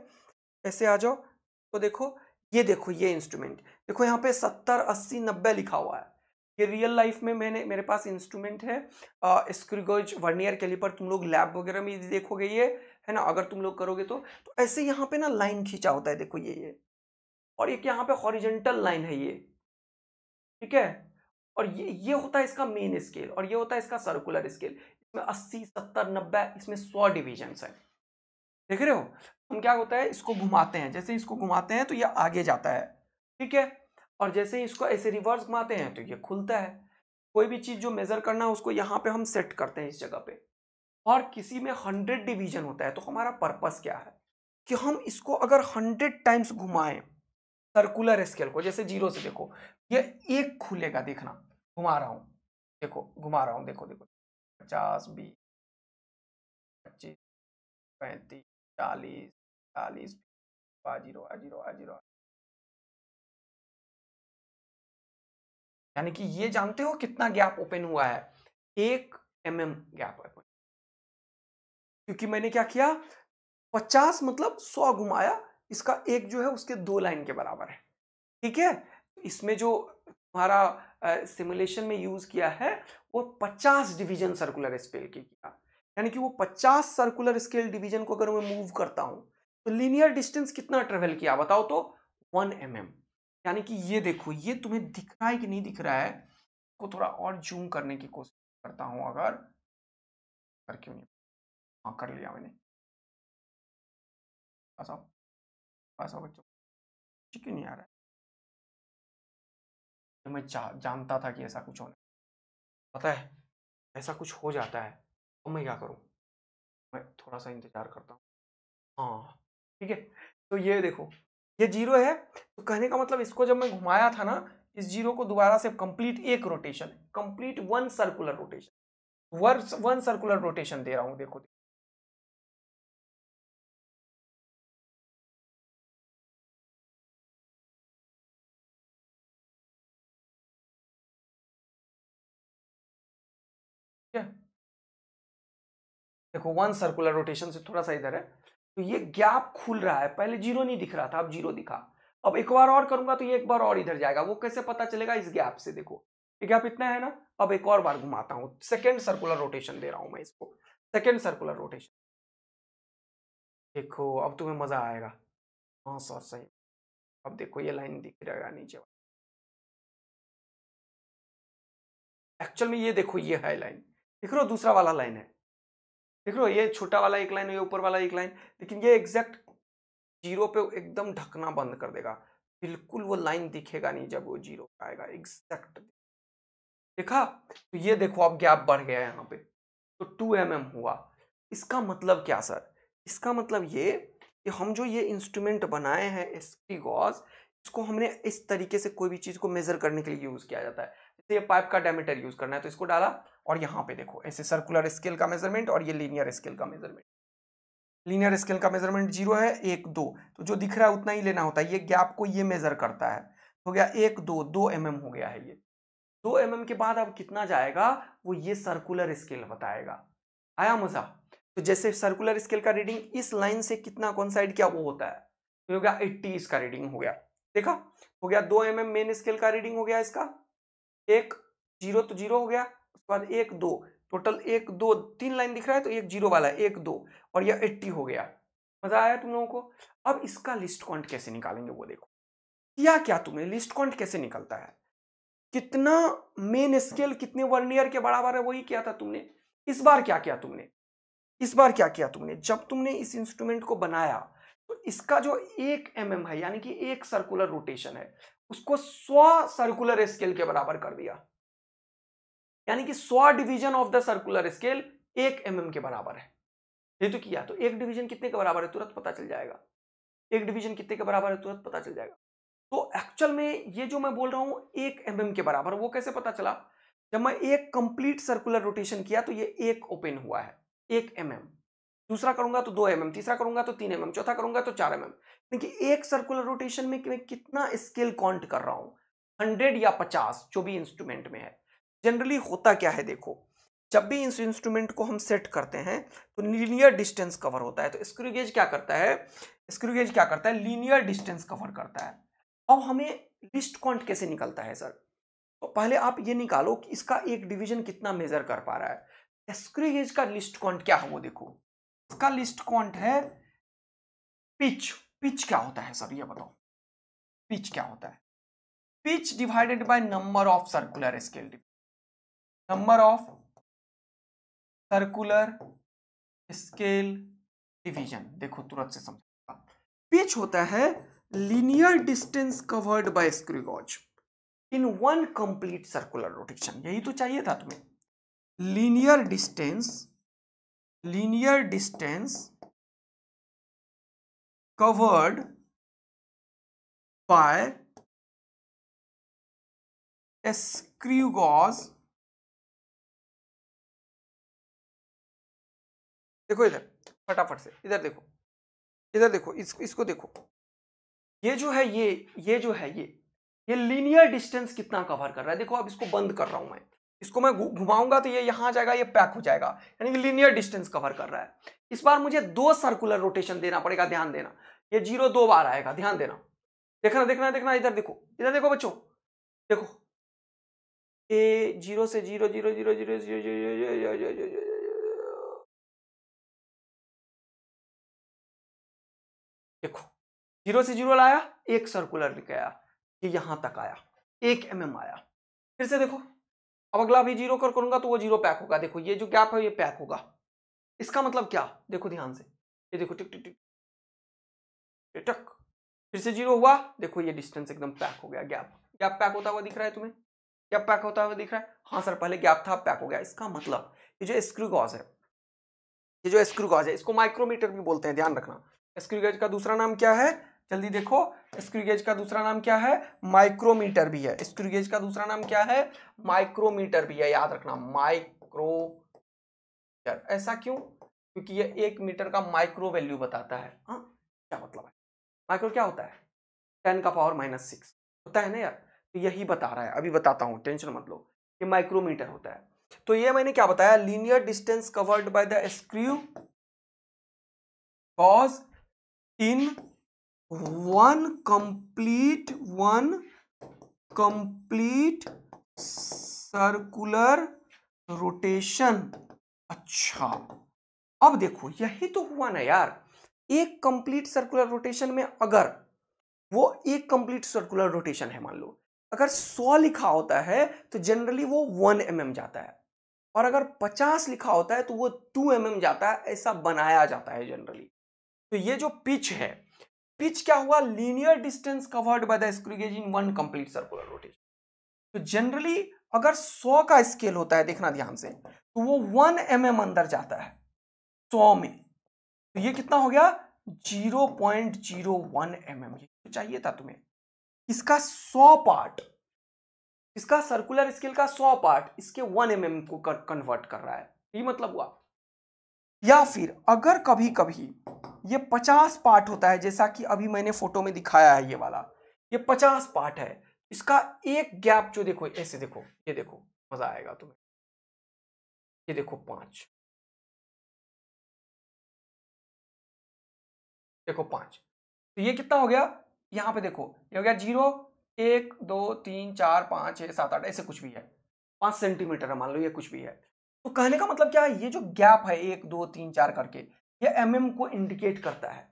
ऐसे आ जाओ, तो देखो ये इंस्ट्रूमेंट, देखो यहाँ पे 70, 80, 90 लिखा हुआ है। ये रियल लाइफ में मेरे पास इंस्ट्रूमेंट है, स्क्रू गेज, वर्नियर कैलिपर, तुम लोग लैब वगैरह में देखोगे ये, है ना, अगर तुम लोग करोगे तो ऐसे यहाँ पे ना लाइन खींचा होता है, देखो ये और एक यहाँ पे हॉरिजेंटल लाइन है ये, ठीक है। और ये होता है इसका मेन स्केल और ये होता है इसका सर्कुलर स्केल। इसमें 80, 70, 90, इसमें 100 डिविजन है, देख रहे हो। हम क्या होता है, इसको घुमाते हैं, जैसे इसको घुमाते हैं तो ये आगे जाता है, ठीक है, और जैसे इसको ऐसे रिवर्स घुमाते हैं तो ये खुलता है। कोई भी चीज जो मेजर करना है उसको यहाँ पे हम सेट करते हैं इस जगह पे। और किसी में 100 डिवीजन होता है, तो हमारा पर्पस क्या है कि हम इसको अगर 100 टाइम्स घुमाएं सर्कुलर स्केल को, जैसे जीरो से देखो ये एक खुलेगा, देखना घुमा रहा हूं, देखो घुमा रहा हूं, देखो देखो 50, 20, 25, 35, 40, 40, जीरो आ जीरो आ जीरो, यानी कि ये जानते हो कितना गैप ओपन हुआ है, 1 mm गैप ओपन, क्योंकि मैंने क्या किया, 50 मतलब 100 घुमाया, इसका एक जो है उसके 2 लाइन के बराबर है, ठीक है। इसमें जो हमारा सिमुलेशन में यूज किया है वो 50 डिवीजन सर्कुलर स्केल की किया, यानी कि वो 50 सर्कुलर स्केल डिवीजन को अगर मैं मूव करता हूं तो लीनियर डिस्टेंस कितना ट्रेवल किया बताओ तो, 1 mm। यानी कि ये देखो, ये तुम्हें दिख रहा है कि नहीं दिख रहा है, को थोड़ा और जूम करने की कोशिश करता हूं, अगर कर क्यों नहीं, हाँ कर लिया मैंने, ऐसा ऐसा बच्चों क्यों नहीं आ रहा है, तो मैं जानता था कि ऐसा कुछ होने, पता है ऐसा कुछ हो जाता है, तो मैं क्या करूं, मैं थोड़ा सा इंतजार करता हूँ, हाँ ठीक है। तो ये देखो ये जीरो है, तो कहने का मतलब इसको जब मैं घुमाया था ना, इस जीरो को दोबारा से कंप्लीट एक rotation, complete one circular rotation, one circular rotation दे रहा हूं, देखो ठीक है, देखो वन सर्कुलर रोटेशन से थोड़ा सा इधर है, तो ये गैप खुल रहा है, पहले जीरो नहीं दिख रहा था, अब जीरो दिखा। अब एक बार और करूंगा तो ये एक बार और इधर जाएगा, वो कैसे पता चलेगा, इस गैप से, देखो ये गैप इतना है ना। अब एक और बार घुमाता हूं, सेकेंड सर्कुलर रोटेशन दे रहा हूं मैं इसको, सेकेंड सर्कुलर रोटेशन, देखो अब तुम्हें मजा आएगा, हाँ सर सही। अब देखो ये लाइन दिख रहेगा नीचे, एक्चुअल में ये देखो ये है लाइन, देख रहे हो दूसरा वाला लाइन है, देख रहे हो ये छोटा वाला एक लाइन, ये ऊपर वाला एक लाइन, लेकिन ये एग्जैक्ट जीरो पे एकदम ढकना बंद कर देगा, बिल्कुल वो लाइन दिखेगा नहीं जब वो जीरो पे आएगा एग्जैक्ट, देखा। तो ये देखो अब गैप बढ़ गया है यहाँ पे, तो 2 mm हुआ। इसका मतलब क्या सर, इसका मतलब ये कि हम जो ये इंस्ट्रूमेंट बनाए हैं एसटी गॉस, इसको हमने इस तरीके से कोई भी चीज को मेजर करने के लिए यूज किया जाता है। जैसे ये पाइप का डायमीटर यूज करना है तो इसको डाला, और यहाँ पे देखो ऐसे सर्कुलर स्केल का मेजरमेंट और ये लीनियर स्केल का मेजरमेंट, लीनियर स्केल का मेजरमेंट जीरो है, 1, 2, तो जो दिख रहा है उतना ही लेना होता है, ये गैप को ये मेजर करता है, हो गया 1, 2, 2 mm हो गया है ये, 2 mm के बाद अब कितना जाएगा वो ये सर्कुलर स्केल बताएगा, आया मजा। तो जैसे सर्कुलर स्केल का रीडिंग इस लाइन से कितना कॉन्साइड किया वो होता है, तो हो गया 80, इसका रीडिंग हो गया, देखा, हो गया 2 mm मेन स्केल का रीडिंग हो गया इसका, एक जीरो तो जीरो हो गया, उसके बाद 1, 2, टोटल 1, 2, 3 लाइन दिख रहा है तो एक जीरो वाला है, 1, 2, और यह 80 हो गया। मजा आया तुम लोगों को। अब इसका लिस्ट काउंट कैसे निकालेंगे वो देखो, किया क्या तुमने, लिस्ट काउंट कैसे निकलता है, कितना मेन स्केल कितने वर्नियर के बराबर है वही किया था तुमने। इस बार क्या किया तुमने, इस बार क्या किया तुमने, जब तुमने इस इंस्ट्रूमेंट को बनाया तो इसका जो 1 mm है, यानी कि एक सर्कुलर रोटेशन है, उसको 100 सर्कुलर स्केल के बराबर कर दिया, यानी कि 100 division of the circular scale 1 mm के बराबर है। ये तो किया, तो एक डिवीजन कितने के बराबर है तुरंत पता चल जाएगा, एक डिवीजन कितने के बराबर है तुरंत पता चल जाएगा। तो एक्चुअल में ये जो मैं बोल रहा हूं 1 mm के बराबर, वो कैसे पता चला? जब मैं एक कंप्लीट सर्कुलर रोटेशन किया तो ये एक ओपन हुआ है 1 mm, दूसरा करूंगा तो 2 mm, तीसरा करूंगा तो 3 mm, चौथा करूंगा तो 4 mm। देखिए एक सर्कुलर रोटेशन में मैं कितना स्केल काउंट कर रहा हूं, 100 या 50, जो भी इंस्ट्रूमेंट में है। जनरली होता क्या है, देखो जब भी इस इंस्ट्रूमेंट को हम सेट करते हैं तो लीनियर डिस्टेंस कवर होता है। तो स्क्रू गेज क्या करता है, स्क्रू गेज क्या करता है, लीनियर डिस्टेंस कवर करता है। अब हमें लिस्ट काउंट कैसे निकलता है सर? तो पहले आप ये निकालो कि इसका एक डिवीजन कितना मेजर कर पा रहा है। स्क्रू गेज का लिस्ट काउंट क्या है वो देखो, इसका लिस्ट काउंट है पिच। पिच क्या होता है सर, ये बताओ, पिच क्या होता है? Pitch divided by number of circular scale, number of circular scale division. देखो तुरंत से समझ, पिच होता है linear distance covered by screw gauge in one complete circular rotation. यही तो चाहिए था तुम्हें, linear distance covered by screw gauge. देखो इधर फटाफट से, इधर देखो, इधर देखो, इसको देखो, ये जो है ये जो है ये लीनियर डिस्टेंस कितना कवर कर रहा है। देखो अब इसको बंद कर रहा हूं मैं, इसको मैं घुमाऊंगा तो ये यहां जाएगा, ये पैक हो जाएगा, यानी कि लीनियर डिस्टेंस कवर कर रहा है। इस बार मुझे 2 सर्कुलर रोटेशन देना पड़ेगा, ध्यान देना, ये 0 2 बार आएगा, ध्यान देना, देखना देखना देखना, इधर देखो बच्चों, देखो ए 0 से 0 0 0 0 0 देखो 0 से 0 लाया, एक सर्कुलर लेके आया, ये यहां तक आया, 1 mm आया। फिर से देखो, अब अगला भी 0 कर करूंगा तो वो 0 पैक होगा। देखो ये जो गैप है ये पैक होगा। इसका मतलब क्या, देखो ध्यान से, ये देखो टिक टिक टिक टक, फिर से 0 हुआ, देखो ये डिस्टेंस एकदम पैक हो गया। गैप पैक होता हुआ दिख रहा है तुम्हें, गैप पैक होता हुआ दिख रहा है? हाँ सर पहले गैप था, पैक हो गया। इसका मतलब ये जो स्क्रू गेज है, ये जो स्क्रू गेज है, इसको माइक्रोमीटर भी बोलते हैं, ध्यान रखना। स्क्रू गेज का दूसरा नाम क्या है, जल्दी देखो, स्क्रू गेज का दूसरा नाम क्या है? माइक्रोमीटर भी है। स्क्रू गेज का दूसरा नाम क्या है? माइक्रोमीटर भी है, याद रखना, माइक्रोमीटर। ऐसा क्यों? क्योंकि ये 1 मीटर का माइक्रो वैल्यू बताता है। हाँ क्या मतलब है, माइक्रो क्या होता है? 10⁻⁻⁶ होता है ना यार, तो यही बता रहा है, अभी बताता हूं, टेंशन मत लो, ये माइक्रोमीटर होता है। तो ये मैंने क्या बताया, linear distance covered by the screw gauge in one complete circular rotation. अच्छा अब देखो यही तो हुआ ना यार, एक कंप्लीट सर्कुलर रोटेशन में अगर वो एक कंप्लीट सर्कुलर रोटेशन है, मान लो अगर 100 लिखा होता है तो जनरली वो 1 mm जाता है, और अगर 50 लिखा होता है तो वो 2 mm जाता है, ऐसा बनाया जाता है जनरली। तो ये जो पिच है, पिच क्या हुआ, linear distance covered by the screw gauge in one complete circular rotation. तो जनरली अगर 100 का स्केल होता है, देखना ध्यान से, तो वो 1 mm अंदर जाता है 100 में। तो ये कितना हो गया, 0.01 mm। ये तो चाहिए था तुम्हें, इसका 100 पार्ट, इसका सर्कुलर स्केल का 100 पार्ट इसके 1 mm को कन्वर्ट कर रहा है, ये मतलब हुआ। या फिर अगर कभी कभी ये 50 पार्ट होता है, जैसा कि अभी मैंने फोटो में दिखाया है, ये वाला ये 50 पार्ट है, इसका एक गैप जो देखो, ऐसे देखो, ये देखो, मजा आएगा तुम्हें, ये देखो 5, देखो 5, तो ये कितना हो गया, यहां पे देखो ये हो गया 0 1 2 3 4 5 6 7 8, ऐसे कुछ भी है, 5 सेंटीमीटर है मान लो, ये कुछ भी है। तो कहने का मतलब क्या है, ये जो गैप है 1 2 3 4 करके, ये mm को इंडिकेट करता है।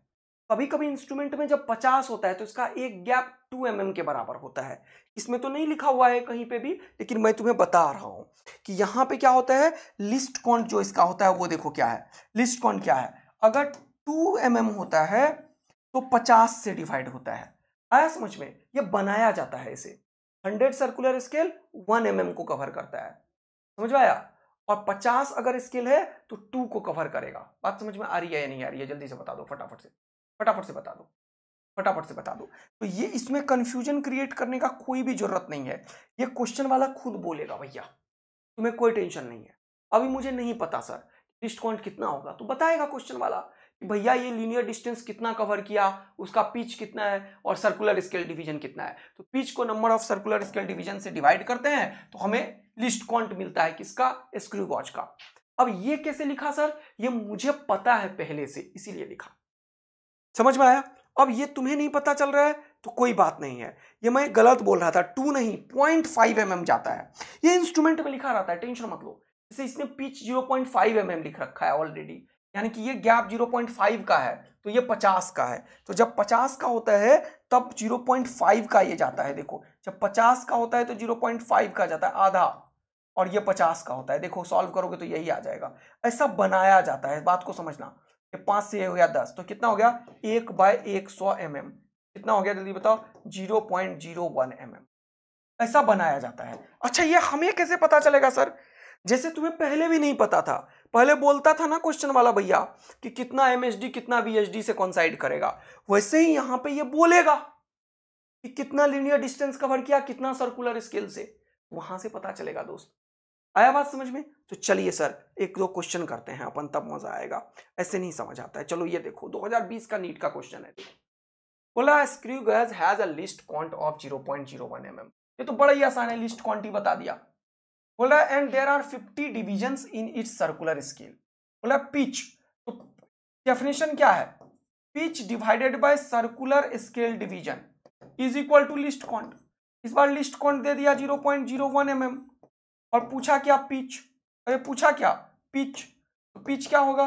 कभी कभी इंस्ट्रूमेंट में जब 50 होता है तो इसका एक गैप 2 mm के बराबर होता है। इसमें तो नहीं लिखा हुआ है कहीं पे भी, लेकिन मैं तुम्हें बता रहा हूं कि यहां पे क्या होता है, लिस्ट काउंट जो इसका होता है वो देखो क्या है, लिस्ट काउंट क्या है, अगर 2 mm होता है तो 50 से डिवाइड होता है। आया समझ में, ये बनाया जाता है इसे, 100 सर्कुलर स्केल 1 mm को कवर करता है, समझ में आया? और 50 अगर स्केल है तो 2 को कवर करेगा। बात समझ में आ रही है या नहीं आ रही है, जल्दी से बता दो, फटाफट से बता दो। फटाफट से बता दो। तो ये इसमें कंफ्यूजन क्रिएट करने का कोई भी जरूरत नहीं है, ये क्वेश्चन वाला खुद बोलेगा भैया, तुम्हें कोई टेंशन नहीं है। अभी मुझे नहीं पता सर लिस्ट काउंट कितना होगा, तो बताएगा क्वेश्चन वाला कि भैया ये लीनियर डिस्टेंस कितना कवर किया, उसका पिच कितना है और सर्कुलर स्केल डिवीजन कितना है। तो पिच को number of circular scale division से डिवाइड करते हैं तो हमें लिस्ट काउंट मिलता है, किसका, स्क्रू गॉज का। अब ये कैसे लिखा सर, ये मुझे पता है पहले से इसीलिए लिखा, समझ में आया। अब ये तुम्हें नहीं पता चल रहा है तो कोई बात नहीं है, ये मैं गलत बोल रहा था, 2 नहीं 0.5 mm जाता है, ये इंस्ट्रूमेंट में लिखा रहता है, टेंशन मत लो। जैसे इसने पिच 0.5 mm लिख रखा है ऑलरेडी, यानी कि ये गैप 0.5 का है तो ये 50 का है। तो जब 50 का होता है तब 0.5 का ये जाता है, देखो जब 50 का होता है तो 0.5 का जाता है आधा, और ये 50 का होता है, देखो सॉल्व करोगे तो यही आ जाएगा। ऐसा बनाया जाता है, बात को समझना। ये 5 से हो गया 10 तो कितना हो गया 1/100 mm, कितना हो गया जल्दी बताओ 0.01 mm, ऐसा बनाया जाता है। अच्छा ये हमें कैसे पता चलेगा सर, जैसे तुम्हें पहले भी नहीं पता था, पहले बोलता था ना क्वेश्चन वाला भैया कि कितना एमएसडी कितना वीएसडी से कॉन्साइड करेगा, वैसे ही यहां पे ये बोलेगा कि कितना लीनियर डिस्टेंस कवर किया, कितना सर्कुलर स्केल से, वहां से पता चलेगा दोस्त। आया बात समझ में। तो चलिए सर एक दो क्वेश्चन करते हैं अपन, तब मजा आएगा, ऐसे नहीं समझ आता है। चलो ये देखो 2020 का नीट का क्वेश्चन है, बोला screw gauge has a list count of 0.01 mm, ये तो बड़ा ही आसान है, लिस्ट काउंट ही बता दिया। बोला and there are 50 divisions in its circular scale. बोला पिच, तो डेफिनेशन क्या है, pitch divided by circular scale division is equal to least count. इस बार लिस्ट काउंट दे दिया 0.01 mm और पूछा क्या पिच, अरे पूछा क्या पिच, तो पिच क्या होगा,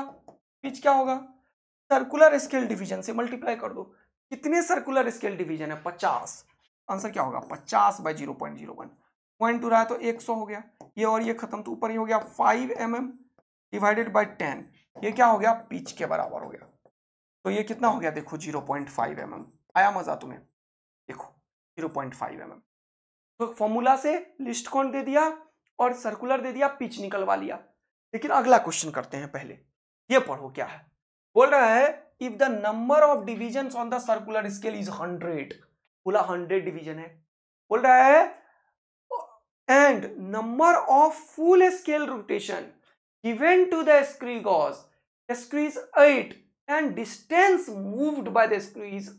पिच क्या होगा सर्कुलर स्केल डिवीजन से मल्टीप्लाई कर दो। कितने सर्कुलर स्केल डिवीजन है 50, आंसर क्या होगा 50/0.01, पॉइंट टू रहा है तो 100 हो गया, ये और ये खत्म तो ऊपर ही हो गया 5 mm डिवाइडेड बाय 10, ये क्या हो गया पिच के बराबर हो गया। तो ये कितना हो गया देखो 0.5 mm। आया मजा तुम्हें, देखो 0.5 mm। तो फॉर्मूला से लिस्ट काउंट दे दिया और सर्कुलर दे दिया, पिच निकलवा लिया। लेकिन अगला क्वेश्चन करते हैं, पहले ये पढ़ो क्या है। बोल रहा है if the number of divisions on the circular scale is 100, बोला 100 डिवीजन है। बोल रहा है and number of full scale rotation given to the screw gauge, screw is 8 and distance moved by the screw is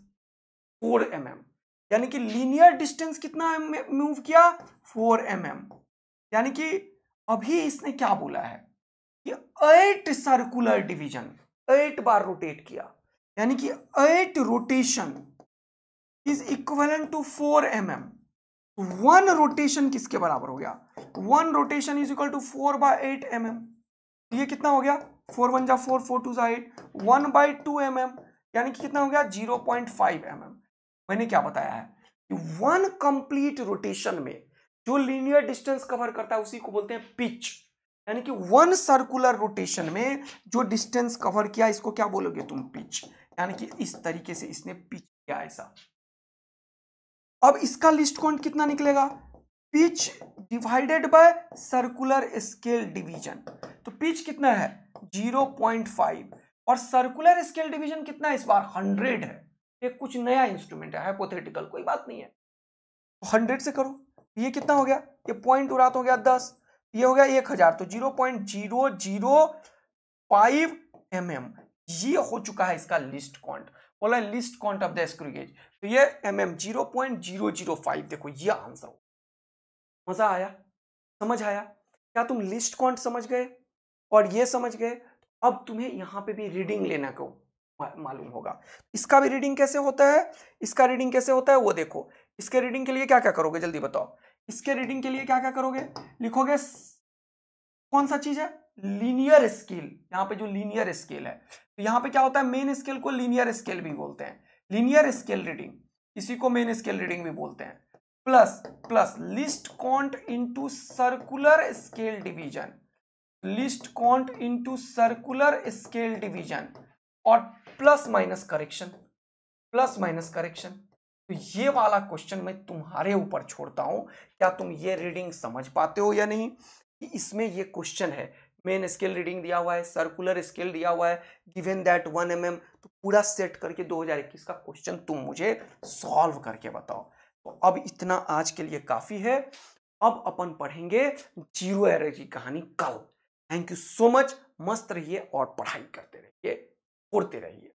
4 mm, यानी कि लीनियर डिस्टेंस कितना मूव किया 4 mm, यानी कि अभी इसने क्या बोला है कि 8 सर्कुलर डिवीजन 8 बार रोटेट किया, यानी कि 8 rotation is equivalent to 4 mm। 1 rotation किसके बराबर हो गया, 1 rotation is equal to 4/8 mm, तो ये कितना हो गया 4 1 जा 4 4 2 जा 8, 1/2 mm, यानी कि कितना हो गया 0.5 mm। मैंने क्या बताया है कि 1 कंप्लीट रोटेशन में जो लीनियर डिस्टेंस कवर करता है उसी को बोलते हैं पिच, यानी कि 1 सर्कुलर रोटेशन में जो डिस्टेंस कवर किया इसको क्या बोलोगे तुम पिच, यानी कि इस तरीके से इसने पिच किया ऐसा। अब इसका लिस्ट काउंट कितना निकलेगा, pitch divided by circular scale division, तो पिच कितना है 0.5 और सर्कुलर स्केल डिवीजन कितना है इस बार 100 है, ये कुछ नया इंस्ट्रूमेंट है, हाइपोथेटिकल कोई बात नहीं है, 100 से करो, ये कितना हो गया, ये पॉइंट उड़ा तो हो गया 10, ये हो गया 1000, तो 0.005 mm, ये हो चुका है इसका लिस्ट काउंट। बोला list count of the screw gauge, तो ये mm 0.005, देखो ये आंसर हो। मजा आया, समझ आया, क्या तुम लिस्ट काउंट समझ गए और ये समझ गए। अब तुम्हें यहां पे भी रीडिंग लेना को मालूम होगा, इसका भी रीडिंग कैसे होता है, इसका रीडिंग कैसे होता है वो देखो। इसके रीडिंग के लिए क्या क्या करोगे जल्दी बताओ, इसके रीडिंग के लिए क्या क्या करोगे, लिखोगे कौन सा चीज है लीनियर स्केल, यहां पे जो लीनियर स्केल है, तो यहां पे क्या होता है मेन स्केल को लीनियर स्केल भी बोलते हैं, लीनियर स्केल रीडिंग इसी को मेन स्केल रीडिंग भी बोलते हैं, plus plus least count into circular scale division, least count into circular scale division और plus minus correction, plus minus correction. तो ये वाला क्वेश्चन मैं तुम्हारे ऊपर छोड़ता हूं, क्या तुम ये रीडिंग समझ पाते हो या नहीं, कि इसमें ये क्वेश्चन है मेन स्केल रीडिंग दिया हुआ है, सर्कुलर स्केल दिया हुआ है, गिवन दैट 1 mm, तो पूरा सेट करके 2021 का क्वेश्चन तुम मुझे सॉल्व करके बताओ। तो अब इतना आज के लिए काफी है। अब अपन पढ़ेंगे जीरो एरर की कहानी कल। Thank you so much. मस्त रहिए और पढ़ाई करते रहिए, पढ़ते रहिए।